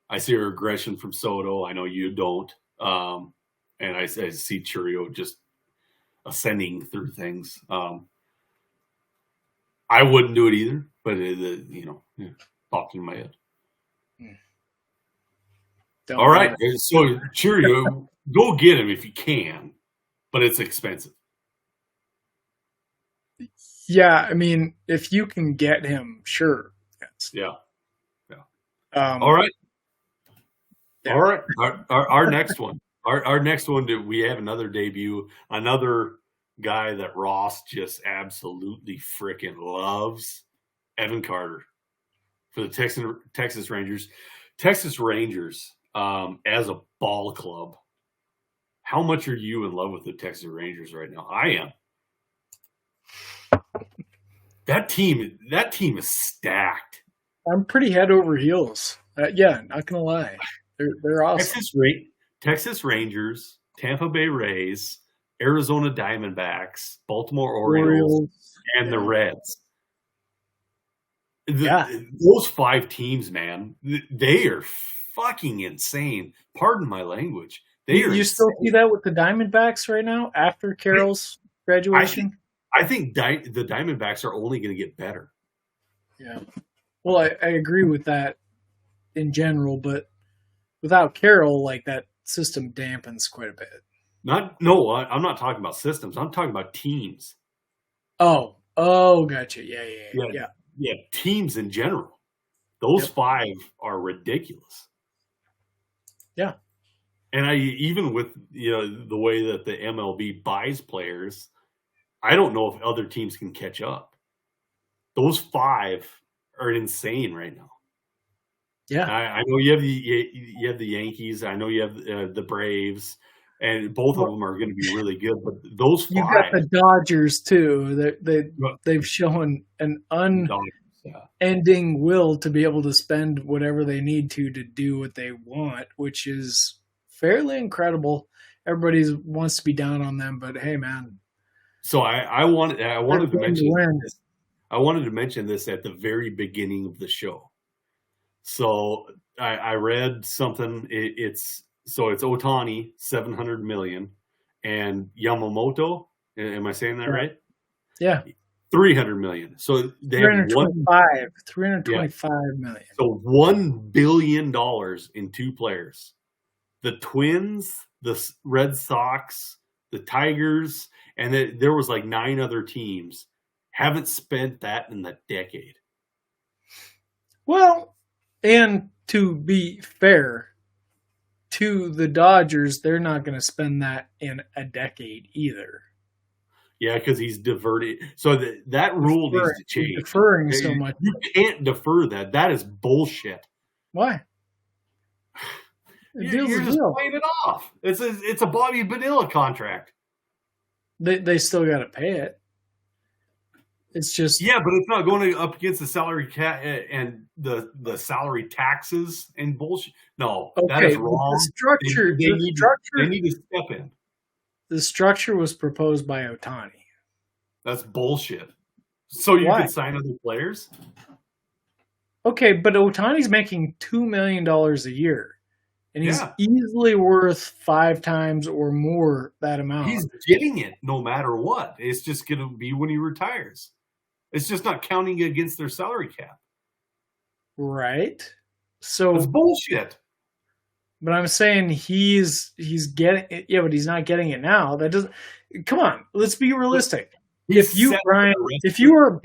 I see a regression from Soto. I know you don't. And I see Chourio just ascending through things. I wouldn't do it either, but popped in my head. All right, so Chourio, go get him if you can, but it's expensive. Yeah, I mean, if you can get him, sure. Yeah. All right. Yeah. All right. Our next one. Our next one, we have another debut, another guy that Ross just absolutely freaking loves, Evan Carter for the Texas Rangers. Texas Rangers, as a ball club, how much are you in love with the Texas Rangers right now? I am. That team is stacked. I'm pretty head over heels. Yeah, not gonna lie, they're awesome. Texas Rangers, Tampa Bay Rays, Arizona Diamondbacks, Baltimore Orioles, and the Reds. Those 5 teams, man, they are fucking insane. Pardon my language. You still see that with the Diamondbacks right now after Carroll's graduation? I think the Diamondbacks are only going to get better. Yeah. Well, I agree with that in general, but without Carroll, like that system dampens quite a bit. I'm not talking about systems. I'm talking about teams. Oh, gotcha. Yeah. Teams in general. Those 5 are ridiculous. Yeah. And even with the way that the MLB buys players, I don't know if other teams can catch up. Those 5 are insane right now. Yeah, I know you have the Yankees. I know you have the Braves, and both of them are going to be really good. But those 5, you got the Dodgers too. They've shown an unending will to be able to spend whatever they need to do what they want, which is fairly incredible. Everybody wants to be down on them, but hey, man. So I wanted to mention this. I wanted to mention this at the very beginning of the show. So I read something. It's Ohtani, $700 million, and Yamamoto. Am I saying that right? Yeah, $300 million. So they have $325 million. So $1 billion in 2 players. The Twins, the Red Sox, the Tigers, and there was like 9 other teams haven't spent that in the decade. Well, and to be fair to the Dodgers, they're not going to spend that in a decade either. Yeah, because he's diverted. So that rule needs to change. Deferring so much. You can't defer that. That is bullshit. Why? You're just playing it off. It's a Bobby Bonilla contract. They still got to pay it. It's just but it's not going up against the salary cap and the salary taxes and bullshit. No, that is wrong. The structure. They need to step in. The structure was proposed by Ohtani. That's bullshit. So you can sign other players? Okay, but Ohtani's making $2 million a year. And he's easily worth 5 times or more that amount. He's getting it no matter what. It's just going to be when he retires. It's just not counting against their salary cap. Right. So it's bullshit. But I'm saying he's getting it. Yeah, but he's not getting it now. That doesn't. Come on, let's be realistic. If you were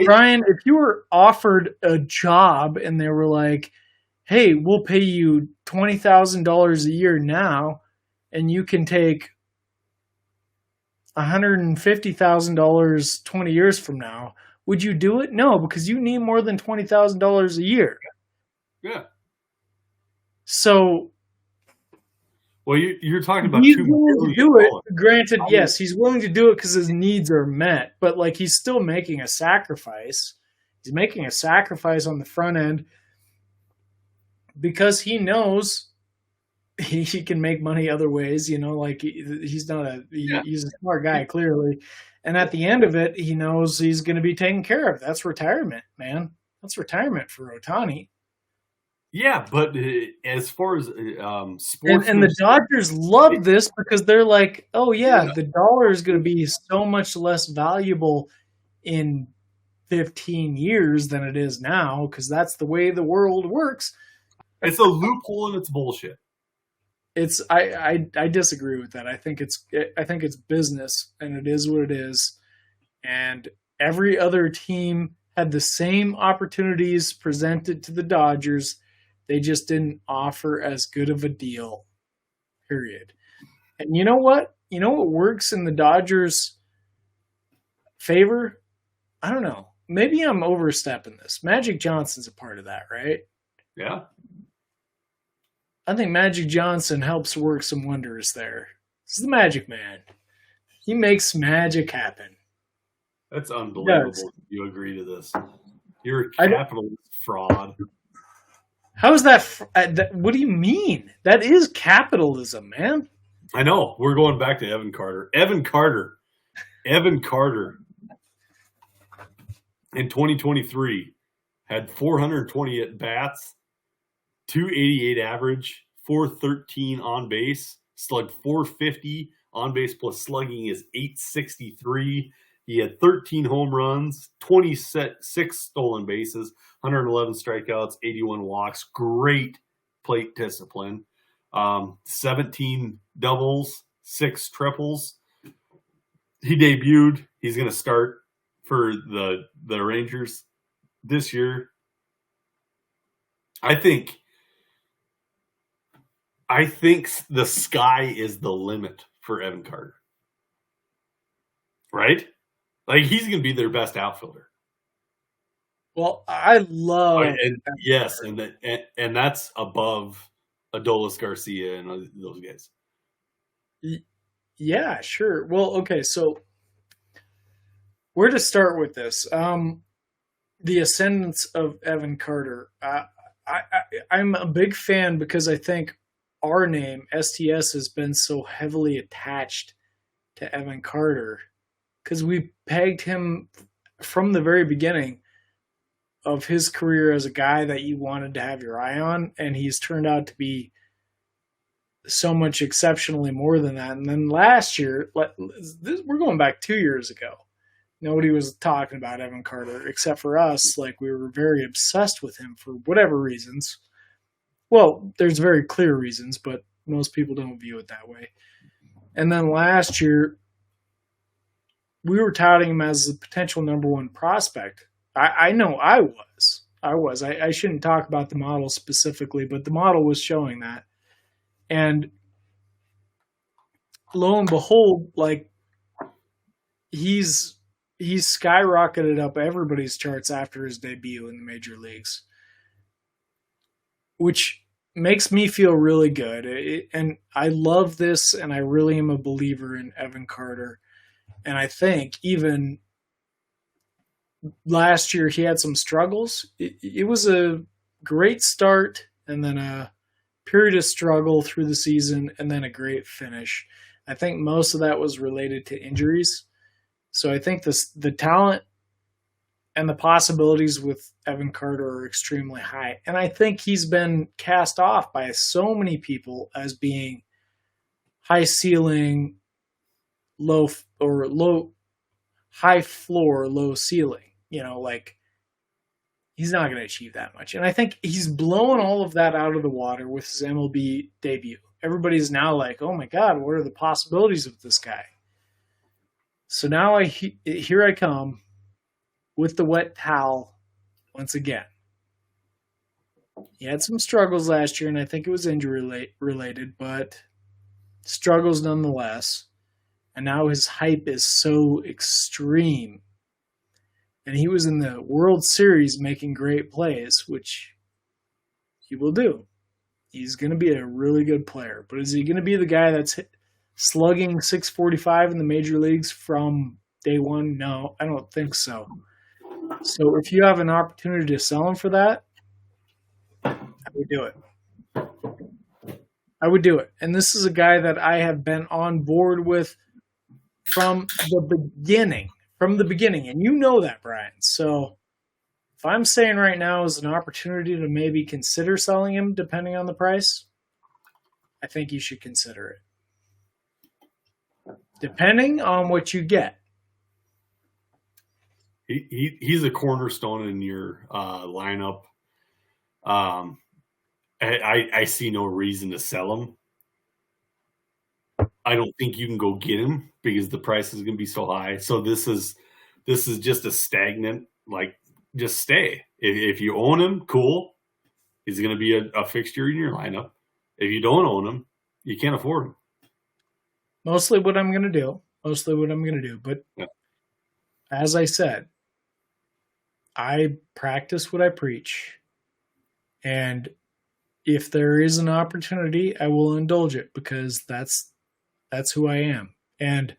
offered a job and they were like, "Hey, we'll pay you $20,000 a year now, and you can take $150,000 20 years from now," would you do it? No, because you need more than $20,000 a year. Yeah. So. Well, you're talking about he's willing to do it. Granted, yes, he's willing to do it because his needs are met, but like he's still making a sacrifice. He's making a sacrifice on the front end because he knows he can make money other ways. Like he's a smart guy clearly, and at the end of it, he knows he's going to be taken care of. That's retirement, man. That's retirement for Ohtani. Yeah, but as far as sports, And the Dodgers love this because they're like, oh yeah, the dollar is going to be so much less valuable in 15 years than it is now because that's the way the world works. it's a loophole and it's bullshit. I disagree with that. I think it's business and it is what it is. And every other team had the same opportunities presented to the Dodgers. They just didn't offer as good of a deal. Period. And you know what? You know what works in the Dodgers' favor? I don't know. Maybe I'm overstepping this. Magic Johnson's a part of that, right? Yeah. I think Magic Johnson helps work some wonders there. He's the Magic Man. He makes magic happen. That's unbelievable. You agree to this. You're a capitalist fraud. How is that? What do you mean? That is capitalism, man. I know. We're going back to Evan Carter. Evan Carter in 2023 had 420 at bats, 288 average, 413 on base, slugged 450 on base plus slugging is 863. He had 13 home runs, 26 stolen bases, 111 strikeouts, 81 walks. Great plate discipline. 17 doubles, 6 triples. He debuted. He's going to start for the Rangers this year. I think the sky is the limit for Evan Carter. Right? Like, he's going to be their best outfielder. Well, I love and that's above Adolis Garcia and those guys. Yeah, sure. Well, okay, so where to start with this? The ascendance of Evan Carter. I'm a big fan because I think our name, STS, has been so heavily attached to Evan Carter because we pegged him from the very beginning of his career as a guy that you wanted to have your eye on, and he's turned out to be so much exceptionally more than that. And then last year, we're going back 2 years ago. Nobody was talking about Evan Carter except for us. Like, we were very obsessed with him for whatever reasons. Well, there's very clear reasons, but most people don't view it that way. And then last year, we were touting him as the potential number one prospect. I know I was. I shouldn't talk about the model specifically, but the model was showing that. And lo and behold, like, he's skyrocketed up everybody's charts after his debut in the major leagues, which makes me feel really good. And I love this, and I really am a believer in Evan Carter. And I think even last year he had some struggles. It was a great start and then a period of struggle through the season and then a great finish. I think most of that was related to injuries. So I think the talent and the possibilities with Evan Carter are extremely high. And I think he's been cast off by so many people as being high ceiling, high floor, low ceiling. You know, like, he's not going to achieve that much. And I think he's blowing all of that out of the water with his MLB debut. Everybody's now like, oh my God, what are the possibilities of this guy? So now here I come with the wet towel once again. He had some struggles last year, and I think it was injury related, but struggles nonetheless. And now his hype is so extreme. And he was in the World Series making great plays, which he will do. He's going to be a really good player. But is he going to be the guy that's slugging 645 in the major leagues from day one? No, I don't think so. So if you have an opportunity to sell him for that, I would do it. I would do it. And this is a guy that I have been on board with from the beginning. And you know that, Brian. So if I'm saying right now is an opportunity to maybe consider selling him depending on the price, I think you should consider it. Depending on what you get. He's a cornerstone in your lineup. I see no reason to sell him. I don't think you can go get him because the price is going to be so high. So this is just a stagnant, like, just stay. If you own him, cool. He's going to be a fixture in your lineup. If you don't own him, you can't afford him. Mostly what I'm going to do. But as I said, I practice what I preach. And if there is an opportunity, I will indulge it because that's who I am. And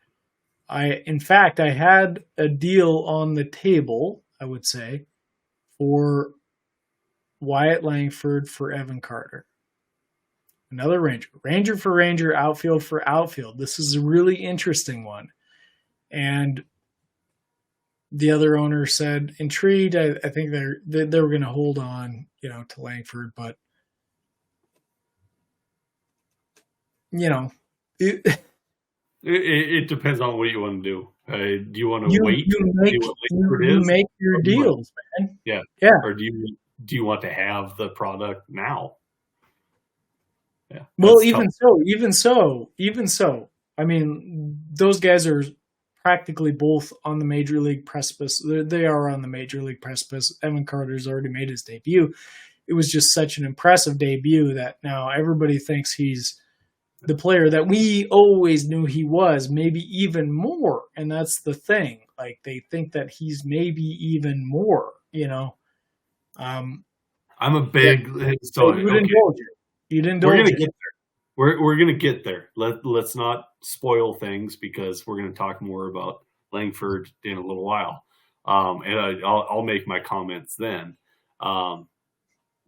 in fact, I had a deal on the table, I would say, for Wyatt Langford for Evan Carter. Another Ranger. Ranger for Ranger, outfield for outfield. This is a really interesting one. And the other owner said, intrigued. I think they were going to hold on, to Langford, but it depends on what you want to do. Do you want to wait? You make your deals, man. Yeah. Or do you want to have the product now? Yeah. Well, even so. I mean, those guys are practically both on the major league precipice. They are on the major league precipice. Evan Carter's already made his debut. It was just such an impressive debut that now everybody thinks he's the player that we always knew he was, maybe even more. And that's the thing. Like, they think that he's maybe even more, I'm a big... So you'd indulge it. You'd indulge We're going to it. get there. We're going to get there. Let's not spoil things because we're going to talk more about Langford in a little while. And I'll make my comments then. But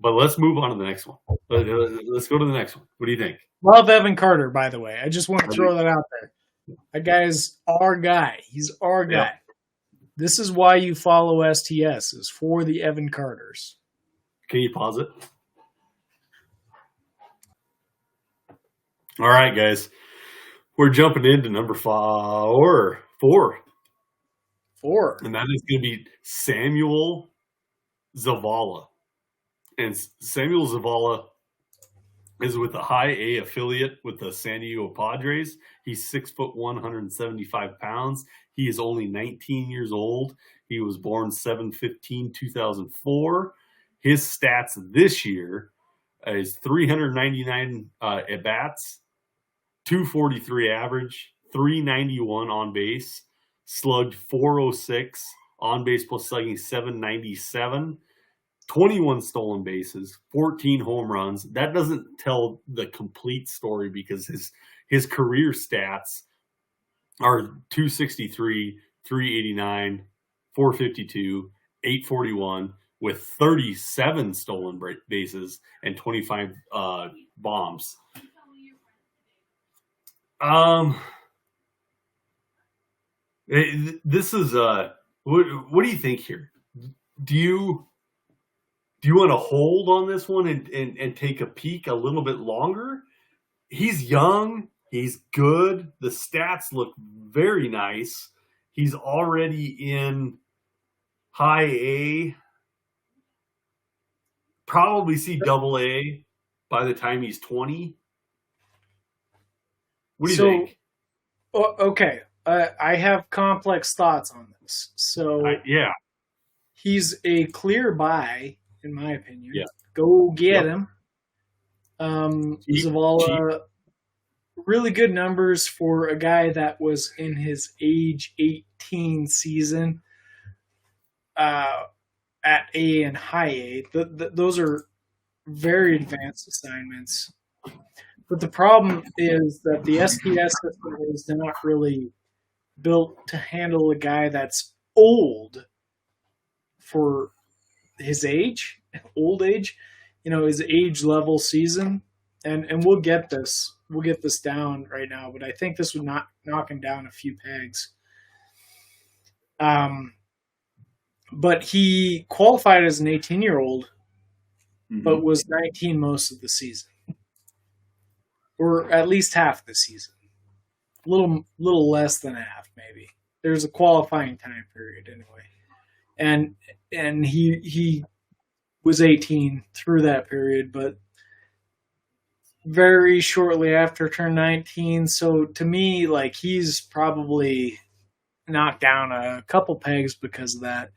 let's move on to the next one. Let's go to the next one. What do you think? Love Evan Carter, by the way. I just want to throw that out there. That guy's our guy. He's our guy. Yep. This is why you follow STS, is for the Evan Carters. Can you pause it? All right, guys. We're jumping into number 4. And that is going to be Samuel Zavala. And Samuel Zavala is with the High A affiliate with the San Diego Padres. He's 6'1", 175 pounds. He is only 19 years old. He was born 7/15/2004. His stats this year is 399 at-bats, 243 average, 391 on base, slugged 406, on base plus slugging 797, 21 stolen bases, 14 home runs. That doesn't tell the complete story because his career stats are 263, 389, 452, 841 with 37 stolen bases and 25 bombs. This is what do you think here? Do you want to hold on this one and take a peek a little bit longer? He's young. He's good. The stats look very nice. He's already in High A. Probably see Double A by the time he's 20. What do you think? Okay. I have complex thoughts on this. So he's a clear buy, in my opinion. Yeah. Go get him. Zavala, really good numbers for a guy that was in his age 18 season at A and High A. Those are very advanced assignments. But the problem is that the STS system is not really built to handle a guy that's old for his age, old age, his age level season. And we'll get this down right now, but I think this would knock him down a few pegs. but he qualified as an 18-year-old, Mhm. but was 19 most of the season, or at least half the season. A little less than half, maybe. There's a qualifying time period anyway, and he was 18 through that period, but very shortly after turned 19. So to me, like, he's probably knocked down a couple pegs because of that,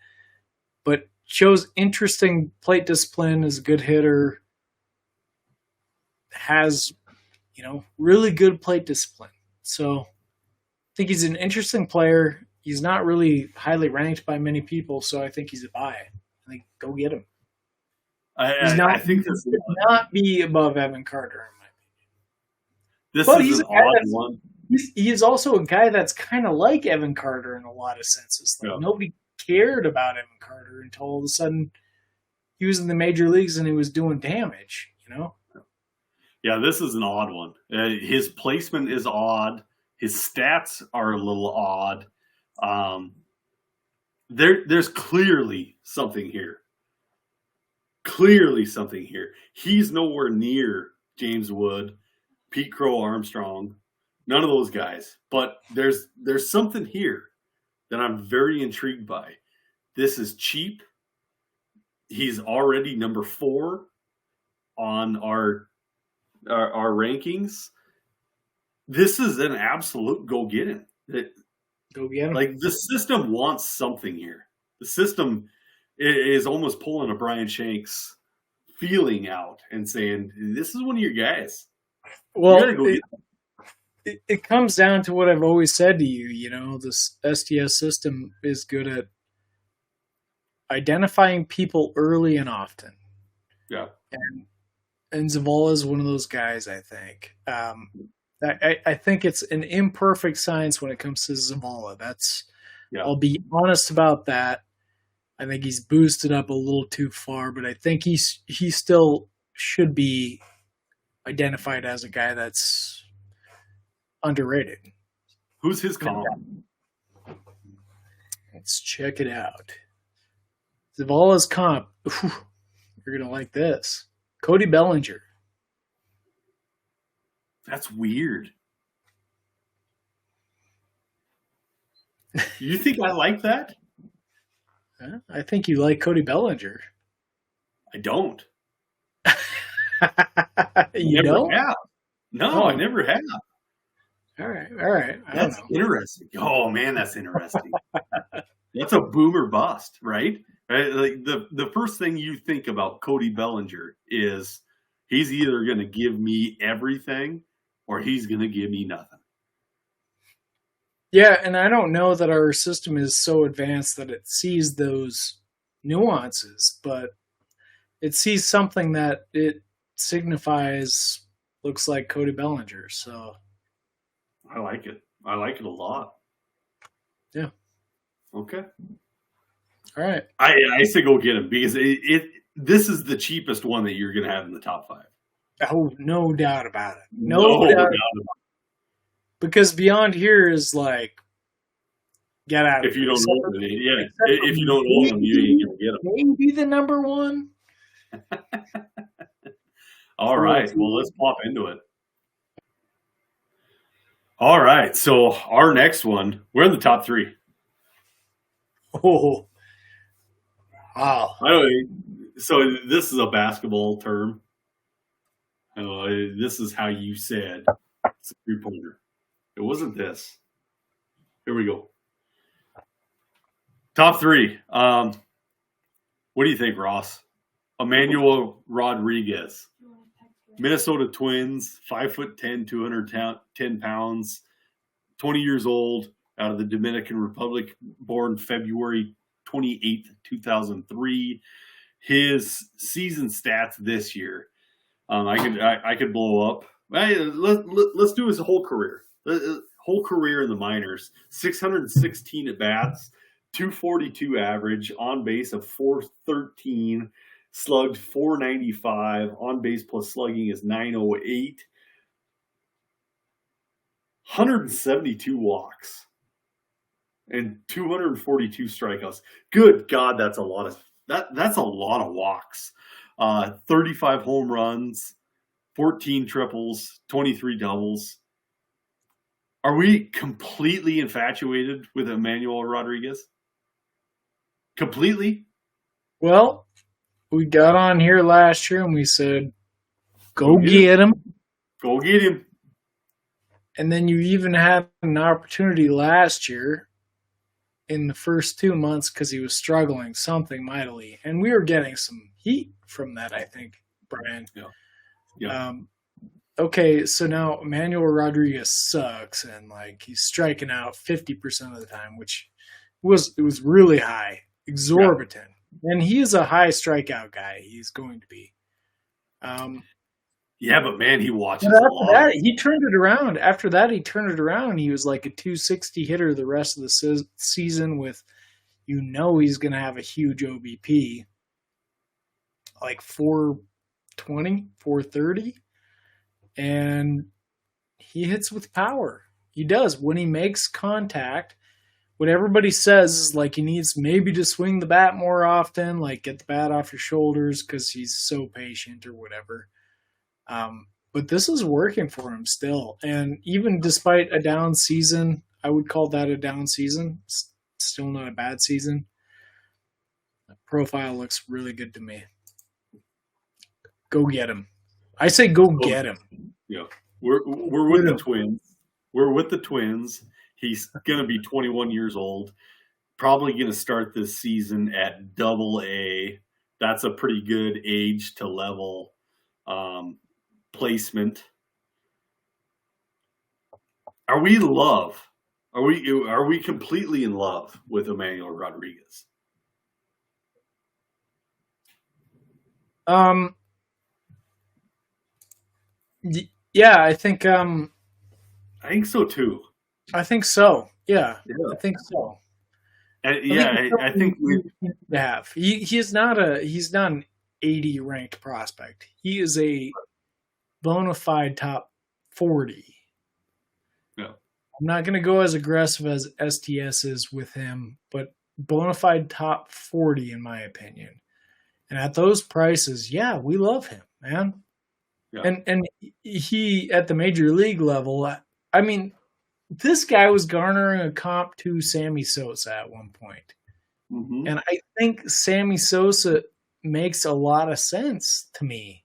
but shows interesting plate discipline, is a good hitter, has, really good plate discipline. So I think he's an interesting player. He's not really highly ranked by many people, so I think he's a buy. I think go get him. I think he should not be above Evan Carter, in my opinion. this But is he's an a guy odd one. He's also a guy that's kind of like Evan Carter in a lot of senses. Like, Yeah. nobody cared about Evan Carter until all of a sudden he was in the major leagues and he was doing damage, Yeah, this is an odd one. His placement is odd. His stats are a little odd. There's clearly something here. Clearly something here. He's nowhere near James Wood, Pete Crow Armstrong, none of those guys. But there's something here that I'm very intrigued by. This is cheap. He's already number 4 on our rankings. This is an absolute go get him. Go get him. Like, the system wants something here. The system is almost pulling a Brian Shanks feeling out and saying, this is one of your guys. Well, you gotta go it comes down to what I've always said to you. This STS system is good at identifying people early and often. Yeah. And Zavala is one of those guys, I think. I think it's an imperfect science when it comes to Zavala. I'll be honest about that. I think he's boosted up a little too far, but I think he still should be identified as a guy that's underrated. Who's his comp? Let's check it out. Zavala's comp. Ooh, you're going to like this. Cody Bellinger. That's weird. You think I like that? I think you like Cody Bellinger. I don't. You never don't? have. No, I never have. All right. That's interesting. Oh man, that's interesting. That's a boomer bust, right? Like, the first thing you think about Cody Bellinger is he's either going to give me everything or he's going to give me nothing. Yeah, and I don't know that our system is so advanced that it sees those nuances, but it sees something that it signifies looks like Cody Bellinger. So I like it. I like it a lot. Yeah. Okay. All right. I say go get him because this is the cheapest one that you're going to have in the top 5. Oh, no doubt about it. No doubt about it. Because beyond here is like, get out of here. If you don't know him, yeah. If you don't know him, you ain't going to get him. Maybe the number 1. All right. Well, let's pop into it. All right. So our next one, we're in the top 3. Oh. Wow. So this is a basketball term. This is how you said it's a 3-pointer. It wasn't this. Here we go. Top 3. What do you think, Ross? Emmanuel Rodriguez. Minnesota Twins, 5'10", 210 pounds, 20 years old, out of the Dominican Republic, born February 28th, 2003. His season stats this year, I could blow up. Let's do his whole career. Whole career in the minors, 616 at bats, 242 average, on base of 413, slugged 495, on base plus slugging is 908, 172 walks. and 242 strikeouts. Good God, that's a lot of that's a lot of walks. 35 home runs, 14 triples, 23 doubles. Are we completely infatuated with Emmanuel Rodriguez? Completely? Well, we got on here last year and we said, go get him. Go get him. And then you even had an opportunity last year in the first 2 months because he was struggling something mightily. And we were getting some heat from that, I think, Brian. Yeah. Okay, so now Emmanuel Rodriguez sucks and like he's striking out 50% of the time, which was really high, exorbitant. Yeah. And he is a high strikeout guy. He's going to be. Yeah, but man, he watches after a lot. That, he turned it around. After that, he turned it around. He was like a 260 hitter the rest of the season with, he's going to have a huge OBP, like 420, 430. And he hits with power. He does. When he makes contact, what everybody says is like he needs maybe to swing the bat more often, like get the bat off your shoulders because he's so patient or whatever. But this is working for him still. And even despite a down season, I would call that a down season. Still not a bad season. The profile looks really good to me. Go get him. I say go get him. Yeah. We're with the Twins. We're with the Twins. He's going to be 21 years old. Probably going to start this season at Double-A. That's a pretty good age to level placement. Are we in love? Are we completely in love with Emmanuel Rodriguez? Yeah, I think so too. I think so. Yeah. I think so. I think we have. He's not an 80 ranked prospect. He is a bona fide top 40. Yeah. I'm not going to go as aggressive as STS is with him, but bona fide top 40 in my opinion. And at those prices, yeah, we love him, man. Yeah. And he at the major league level, I mean, this guy was garnering a comp to Sammy Sosa at one point. Mm-hmm. And I think Sammy Sosa makes a lot of sense to me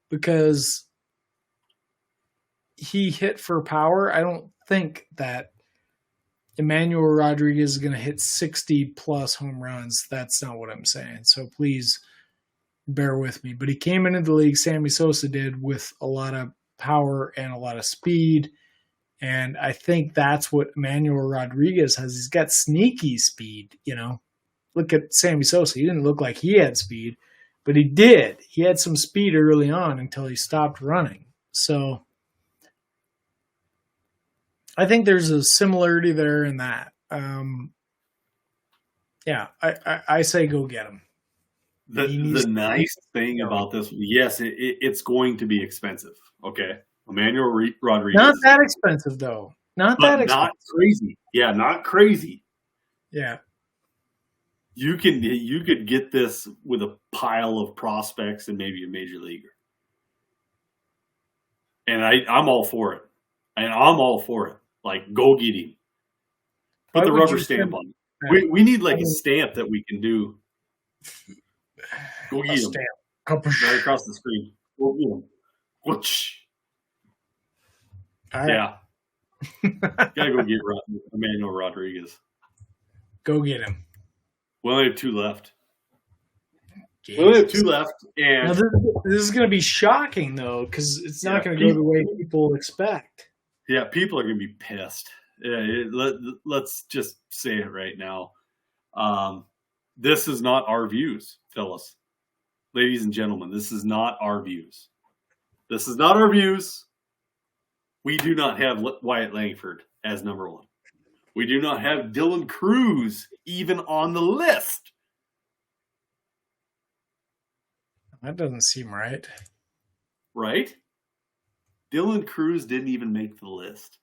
because he hit for power. I don't think that Emmanuel Rodriguez is going to hit 60 plus home runs. That's not what I'm saying. So please bear with me. But he came into the league, Sammy Sosa did, with a lot of power and a lot of speed. And I think that's what Emmanuel Rodriguez has. He's got sneaky speed, Look at Sammy Sosa. He didn't look like he had speed, but he did. He had some speed early on until he stopped running. So I think there's a similarity there in that. I say go get him. The nice thing about this, yes, it's going to be expensive. Okay. Emmanuel Rodriguez. Not that expensive, though. Not Not crazy. Yeah, not crazy. Yeah. You could get this with a pile of prospects and maybe a major leaguer. And I'm all for it. And I'm all for it. Like, go get him. Put the rubber stamp on it. We need like a stamp that we can do. Go get him. Right across the screen. Go get him. Whoosh. All right. Yeah. Gotta go get Emmanuel Rodriguez. Go get him. We only have 2 left. Jesus. We only have 2 left. And this is going to be shocking, though, because it's not going to go the way people expect. Yeah, people are going to be pissed. Let's just say it right now. This is not our views, fellas. Ladies and gentlemen, this is not our views. This is not our views. We do not have Wyatt Langford as number 1. We do not have Dylan Cruz even on the list. That doesn't seem right. Right? Dylan Cruz didn't even make the list.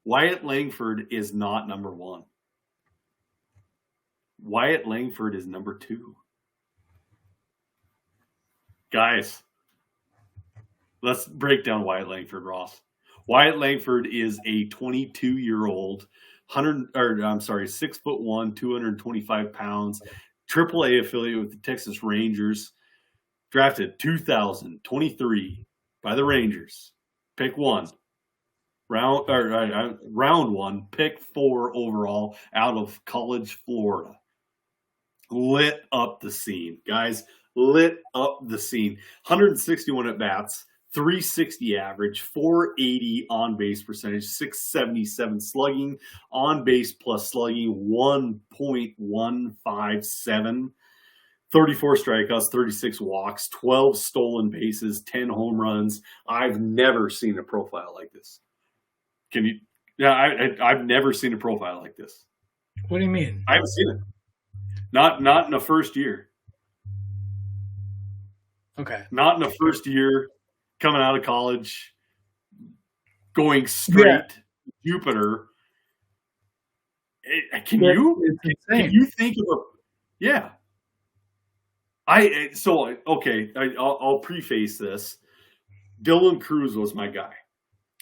Wyatt Langford is not number 1. Wyatt Langford is number 2. Guys, let's break down Wyatt Langford, Ross. Wyatt Langford is a 22-year-old, 6'1", 225 pounds, AAA affiliate with the Texas Rangers, drafted 2023 by the Rangers. Pick 1. Round 1, pick 4 overall out of College, Florida. Lit up the scene, guys. Lit up the scene. 161 at bats, 360 average, 480 on base percentage, 677 slugging, on base plus slugging 1.157, 34 strikeouts, 36 walks, 12 stolen bases, 10 home runs. I've never seen a profile like this. Can you? Yeah, I've never seen a profile like this. What do you mean? I haven't seen it. Not in the first year. Okay. Not in the first year, coming out of college, going straight to Jupiter. Can you think of a? Yeah. I'll preface this. Dylan Cruz was my guy.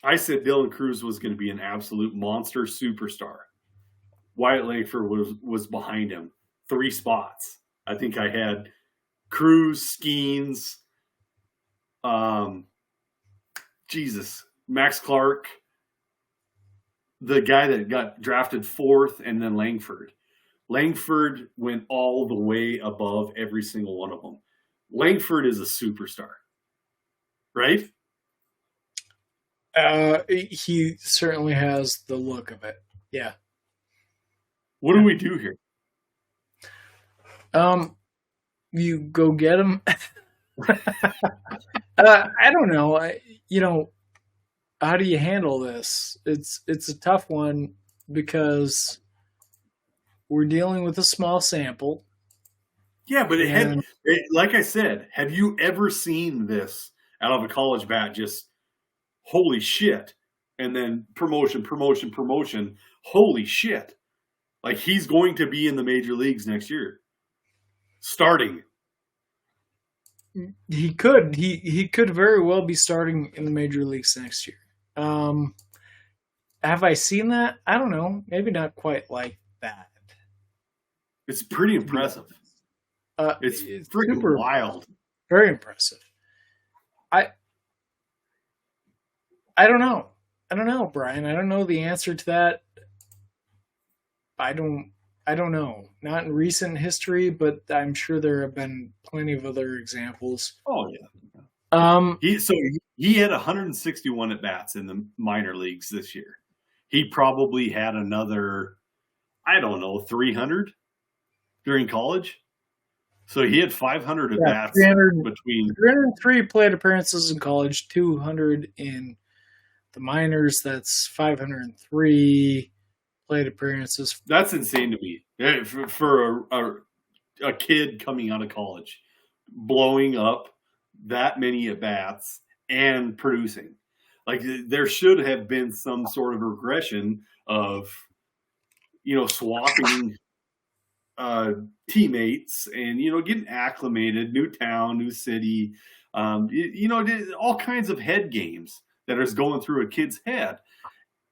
I said Dylan Cruz was going to be an absolute monster superstar. Wyatt Langford was behind him 3 spots. I think I had Cruz, Skeens, Max Clark, the guy that got drafted 4th, and then Langford. Langford went all the way above every single one of them. Langford is a superstar, right? He certainly has the look of it. Yeah. What do we do here? You go get him. I don't know. How do you handle this? It's a tough one because we're dealing with a small sample. Yeah, but like I said, have you ever seen this out of a college bat? Just holy shit, and then promotion. Holy shit! Like he's going to be in the major leagues next year, starting. He could. He could very well be starting in the major leagues next year. Have I seen that? I don't know. Maybe not quite like that. It's pretty impressive. It's freaking wild. Very impressive. I don't know. Brian. I don't know the answer to that. I don't know. Not in recent history, but I'm sure there have been plenty of other examples. Oh yeah. He had 161 at bats in the minor leagues this year. He probably had another, 300 during college. So he had 500 at bats between 303 plate appearances in college, 200 in the minors. That's 503 plate appearances. That's insane to me for a kid coming out of college, blowing up that many at bats and producing. Like there should have been some sort of regression of, swapping teammates and, getting acclimated, new town, new city, all kinds of head games that is going through a kid's head.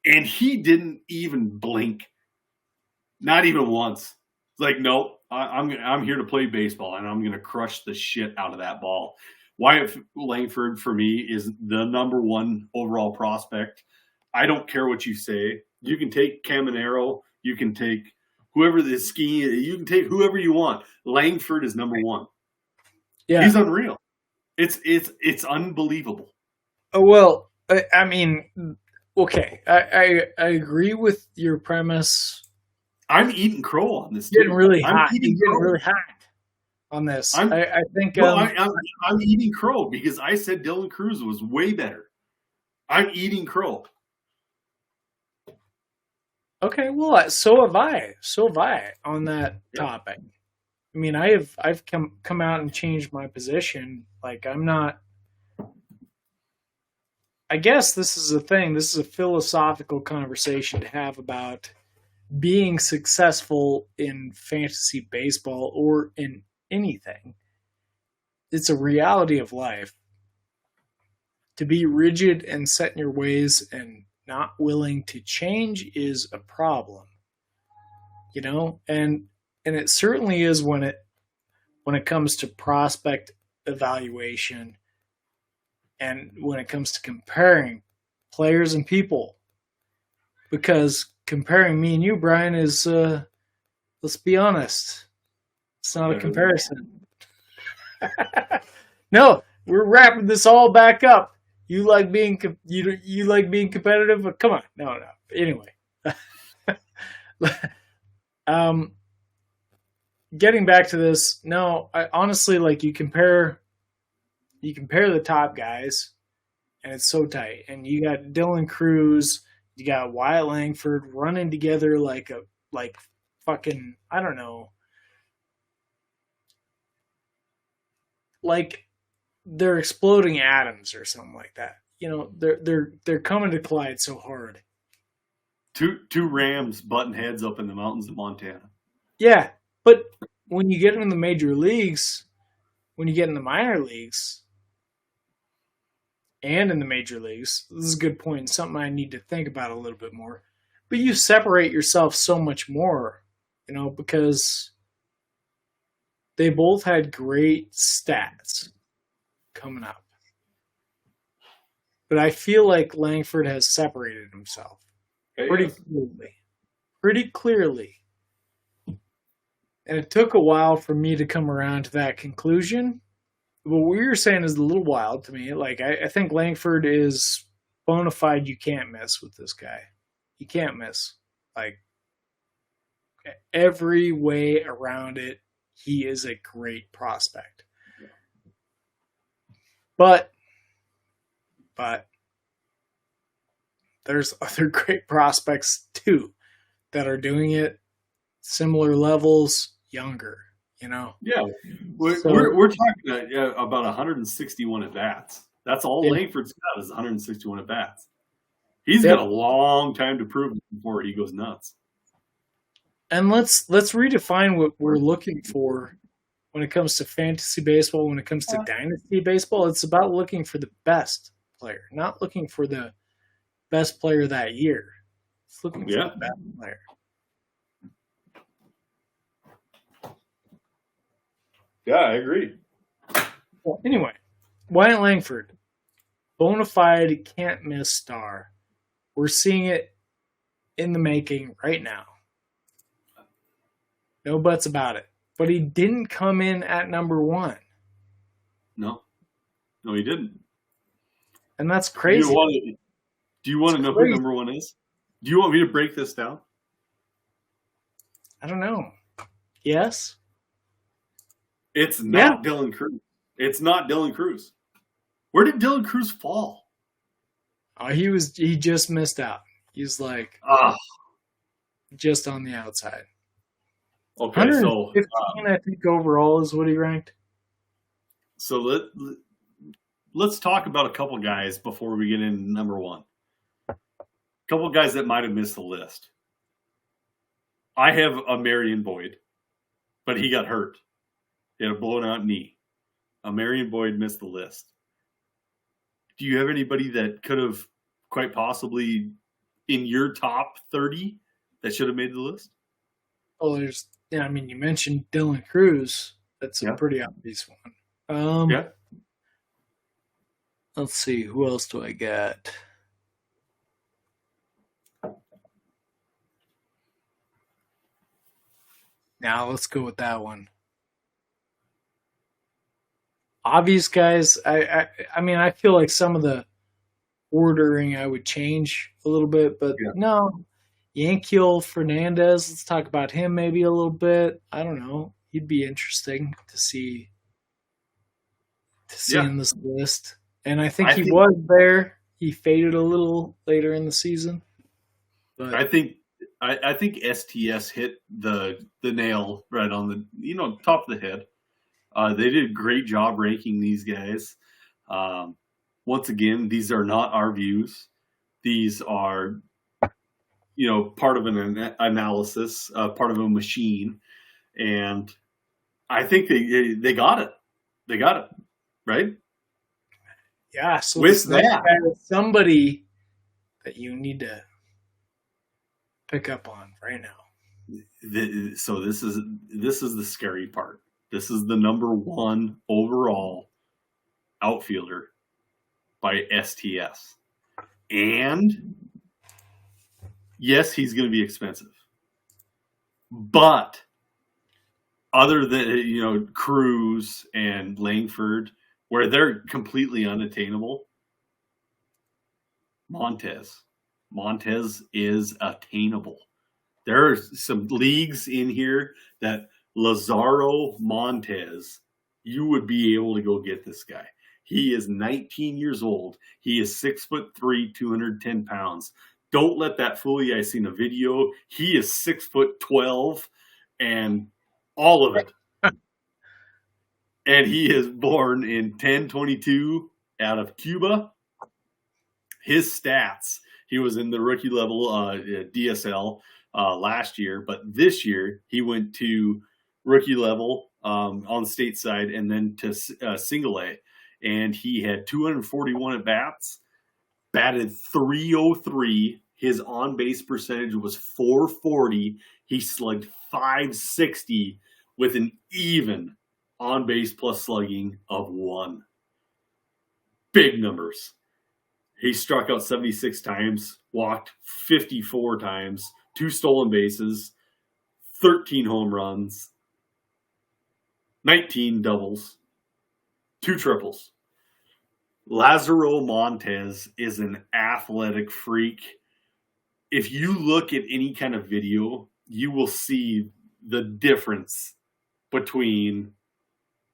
And he didn't even blink. Not even once. It's like, nope, I'm here to play baseball and I'm going to crush the shit out of that ball. Wyatt Langford, for me, is the number 1 overall prospect. I don't care what you say. You can take Caminero. You can take whoever the ski. You can take whoever you want. Langford is number 1. Yeah, he's unreal. It's unbelievable. Well, I mean, okay, I agree with your premise. I'm eating crow on this. Getting really hot. Getting really hot on this. I think I'm eating crow because I said Dylan Cruz was way better. I'm eating crow. Okay, well, so have I on that topic. I mean, I've come out and changed my position. Like I'm not. I guess this is a thing. This is a philosophical conversation to have about being successful in fantasy baseball or in anything, it's a reality of life. To be rigid and set in your ways and not willing to change is a problem. And it certainly is when it comes to prospect evaluation and when it comes to comparing players and people. Because comparing me and you, Brian, is let's be honest, it's not a comparison. No, we're wrapping this all back up. You like being you like being competitive, but come on, no. Anyway, getting back to this, no, I honestly like you compare the top guys, and it's so tight. And you got Dylan Cruz, you got Wyatt Langford running together like fucking, I don't know, like they're exploding atoms or something like that. They're coming to collide so hard. Two Rams button heads up in the mountains of Montana. Yeah, but when you get in the major leagues, when you get in the minor leagues, and in the major leagues, this is a good point, something I need to think about a little bit more. But you separate yourself so much more, because they both had great stats coming up. But I feel like Langford has separated himself pretty clearly. And it took a while for me to come around to that conclusion. But what you're saying is a little wild to me. Like, I think Langford is bona fide. You can't mess with this guy. You can't miss. Like, every way around it, he is a great prospect. But there's other great prospects too that are doing it similar levels, younger. Yeah, we're talking about 161 at bats. That's all Langford's got is 161 at bats. He's got a long time to prove it before he goes nuts. And let's redefine what we're looking for when it comes to fantasy baseball. When it comes to dynasty baseball, it's about looking for the best player, not looking for the best player that year. It's looking for the best player. Yeah, I agree. Well, anyway, Wyatt Langford, bona fide can't miss star. We're seeing it in the making right now. No buts about it. But he didn't come in at number one. No, he didn't. And that's crazy. Do you want to know who number one is? Do you want me to break this down? I don't know. Yes? It's not Dylan Cruz. It's not Dylan Cruz. Where did Dylan Cruz fall? He just missed out. He's like just on the outside. Okay, so 115, I think overall is what he ranked. So let's talk about a couple guys before we get into number one. A couple guys that might have missed the list. I have a Marion Boyd, but he got hurt. He had a blown out knee. A Marion Boyd missed the list. Do you have anybody that could have quite possibly in your top 30 that should have made the list? Oh, you mentioned Dylan Cruz. That's a pretty obvious one. Let's see. Who else do I got? Now let's go with that one. Obvious guys. I feel like some of the ordering I would change a little bit, but no. Yankiel Fernandez. Let's talk about him maybe a little bit. I don't know. He'd be interesting to see in this list. And I think he was there. He faded a little later in the season. But I think STS hit the nail right on the top of the head. They did a great job ranking these guys. Once again, these are not our views. These are part of an analysis, part of a machine, and I think they got it. They got it, right? Yeah. So with that, somebody that you need to pick up on right now. So this is the scary part. This is the number 1 overall outfielder by STS. And yes, he's going to be expensive. But other than, Cruz and Langford, where they're completely unattainable, Montes is attainable. There are some leagues in here that Lazaro Montes, you would be able to go get this guy. He is 19 years old. He is 6'3", 210 pounds. Don't let that fool you. I seen a video. He is 6'12", and all of it. And he is born in 1022 out of Cuba. His stats, he was in the rookie level DSL last year, but this year he went to rookie level on stateside and then to single A. And he had 241 at bats, batted .303. His on-base percentage was .440. He slugged .560 with an even on-base plus slugging of 1. Big numbers. He struck out 76 times, walked 54 times, 2 stolen bases, 13 home runs, 19 doubles, 2 triples. Lazaro Montes is an athletic freak. If you look at any kind of video, you will see the difference between,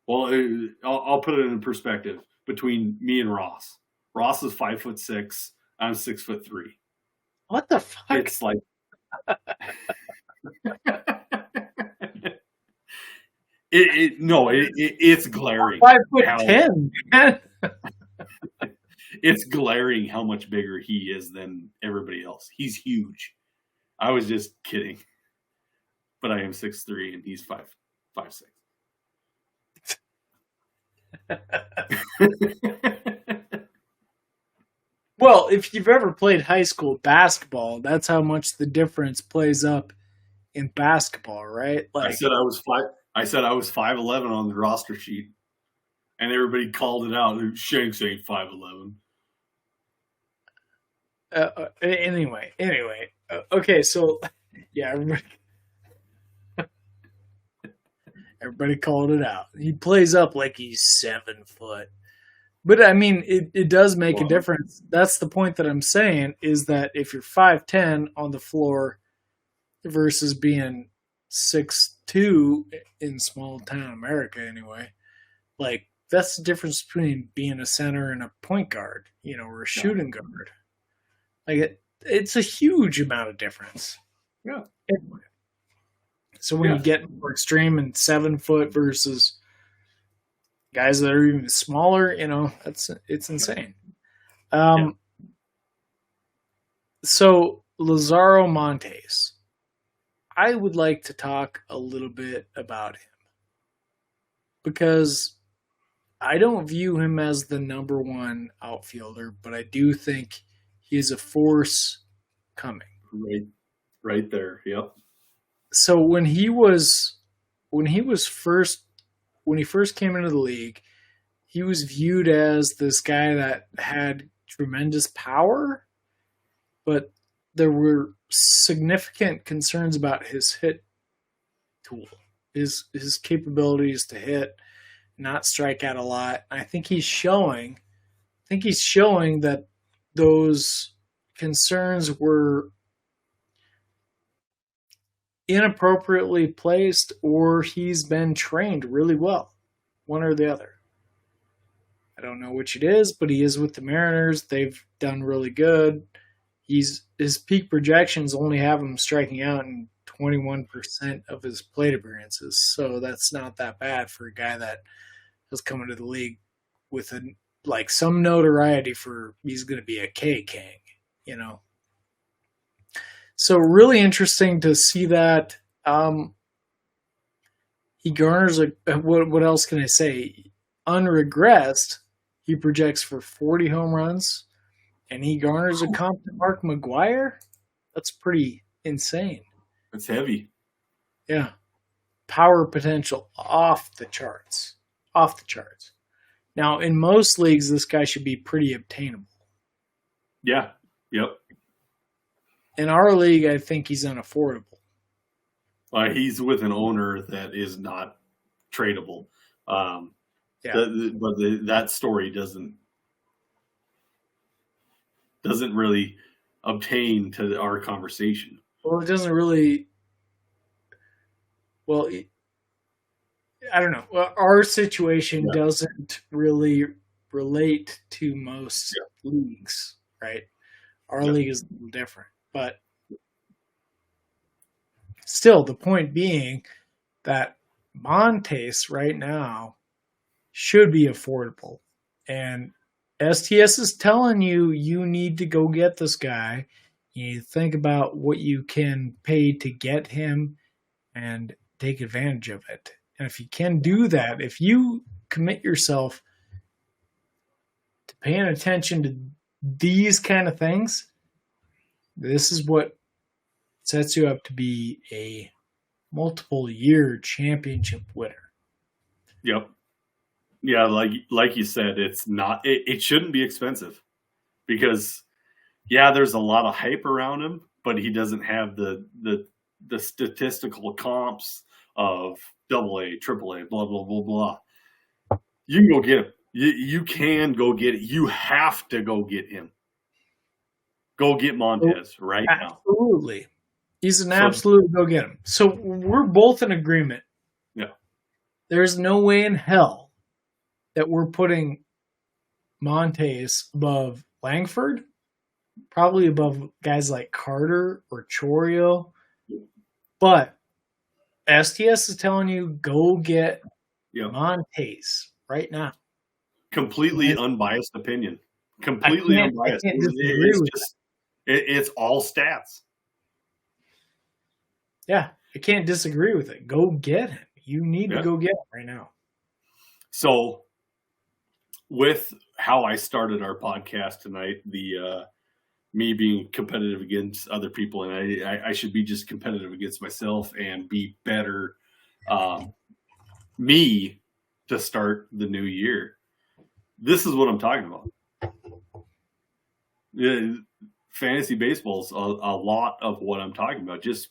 I'll put it in perspective, between me and Ross. Ross is 5'6", I'm 6'3". What the fuck? It's like it's glaring. 5'10". It's glaring how much bigger he is than everybody else. He's huge. I was just kidding, but I am 6'3" and he's 5'6". Well, if you've ever played high school basketball, that's how much the difference plays up in basketball, right? Like, I said I was 5'11" on the roster sheet, and everybody called it out. Shanks ain't 5'11". Anyway. Okay, so yeah, everybody called it out. He plays up like he's 7 foot. But I mean, it does make a difference. That's the point that I'm saying, is that if you're 5'10" on the floor versus being 6'2" in small town America anyway, like, that's the difference between being a center and a point guard, or a shooting guard. Like, it's a huge amount of difference. Yeah. Anyway. So when you get more extreme and 7 foot versus guys that are even smaller, it's insane. So Lazaro Montes, I would like to talk a little bit about him because I don't view him as the number 1 outfielder, but I do think he is a force coming. Right there. Yep. So when he first came into the league, he was viewed as this guy that had tremendous power, but there were significant concerns about his hit tool, his capabilities to hit, not strike out a lot. I think he's showing that those concerns were inappropriately placed, or he's been trained really well, one or the other. I don't know which it is, but he is with the Mariners. They've done really good. His peak projections only have him striking out in 21% of his plate appearances, so that's not that bad for a guy that has come into the league with some notoriety for he's going to be a K King, So really interesting to see that. He garners what else can I say? Unregressed, he projects for 40 home runs, and he garners a comp to Mark McGwire. That's pretty insane. That's heavy. Yeah. Power potential off the charts. Off the charts. Now, in most leagues, this guy should be pretty obtainable. Yeah. Yep. In our league, I think he's unaffordable. He's with an owner that is not tradable. That story doesn't really obtain to our conversation. Well, it doesn't really. Well, I don't know. Well, our situation doesn't really relate to most leagues, right? Our league is a little different, but still, the point being that Montes right now should be affordable, and STS is telling you need to go get this guy. You need to think about what you can pay to get him and take advantage of it. And if you can do that, if you commit yourself to paying attention to these kind of things, this is what sets you up to be a multiple year championship winner. Yep. Yeah, like you said, it shouldn't be expensive because there's a lot of hype around him, but he doesn't have the statistical comps of AA, AAA, blah blah blah blah. You can go get him. You can go get it. You have to go get him. Go get Montes right now. Absolutely. He's an absolute go get him. So we're both in agreement. Yeah. There's no way in hell that we're putting Montes above Langford, probably above guys like Carter or Chourio. But STS is telling you go get Montes right now. Completely unbiased opinion. Completely unbiased. It's all stats. Yeah, I can't disagree with it. Go get him. You need to go get him right now. So, with how I started our podcast tonight, me being competitive against other people, and I should be just competitive against myself and be better, me to start the new year. This is what I'm talking about. Fantasy baseball's a lot of what I'm talking about. Just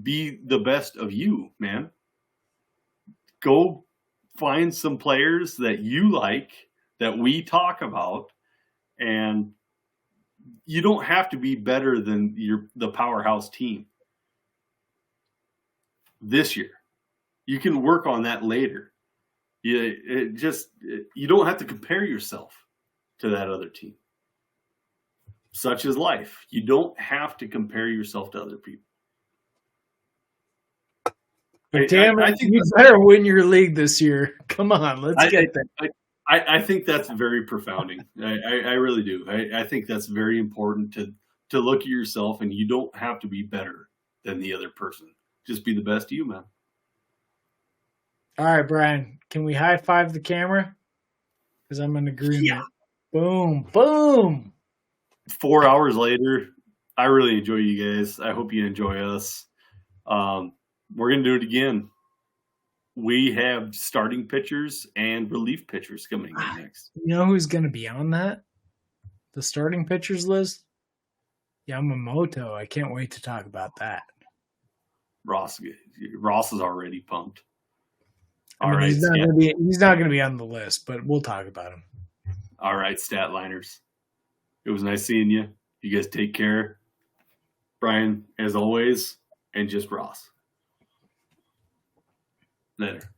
be the best of you, man. Go find some players that you like, that we talk about, and you don't have to be better than the powerhouse team this year. You can work on that later. You don't have to compare yourself to that other team. Such is life. You don't have to compare yourself to other people. But damn it, you better win your league this year. Come on, let's get that. I think that's very profounding. I really do. I think that's very important to look at yourself, and you don't have to be better than the other person. Just be the best of you, man. All right, Brian, can we high five the camera? Because I'm in agreement. Yeah. Boom, boom. 4 hours later, I really enjoy you guys. I hope you enjoy us. We're going to do it again. We have starting pitchers and relief pitchers coming in next. You know who's going to be on that? The starting pitchers list? Yamamoto. I can't wait to talk about that. Ross is already pumped. All right, he's not going to be on the list, but we'll talk about him. All right, Statliners. It was nice seeing you. You guys take care. Brian, as always, and just Ross. Later.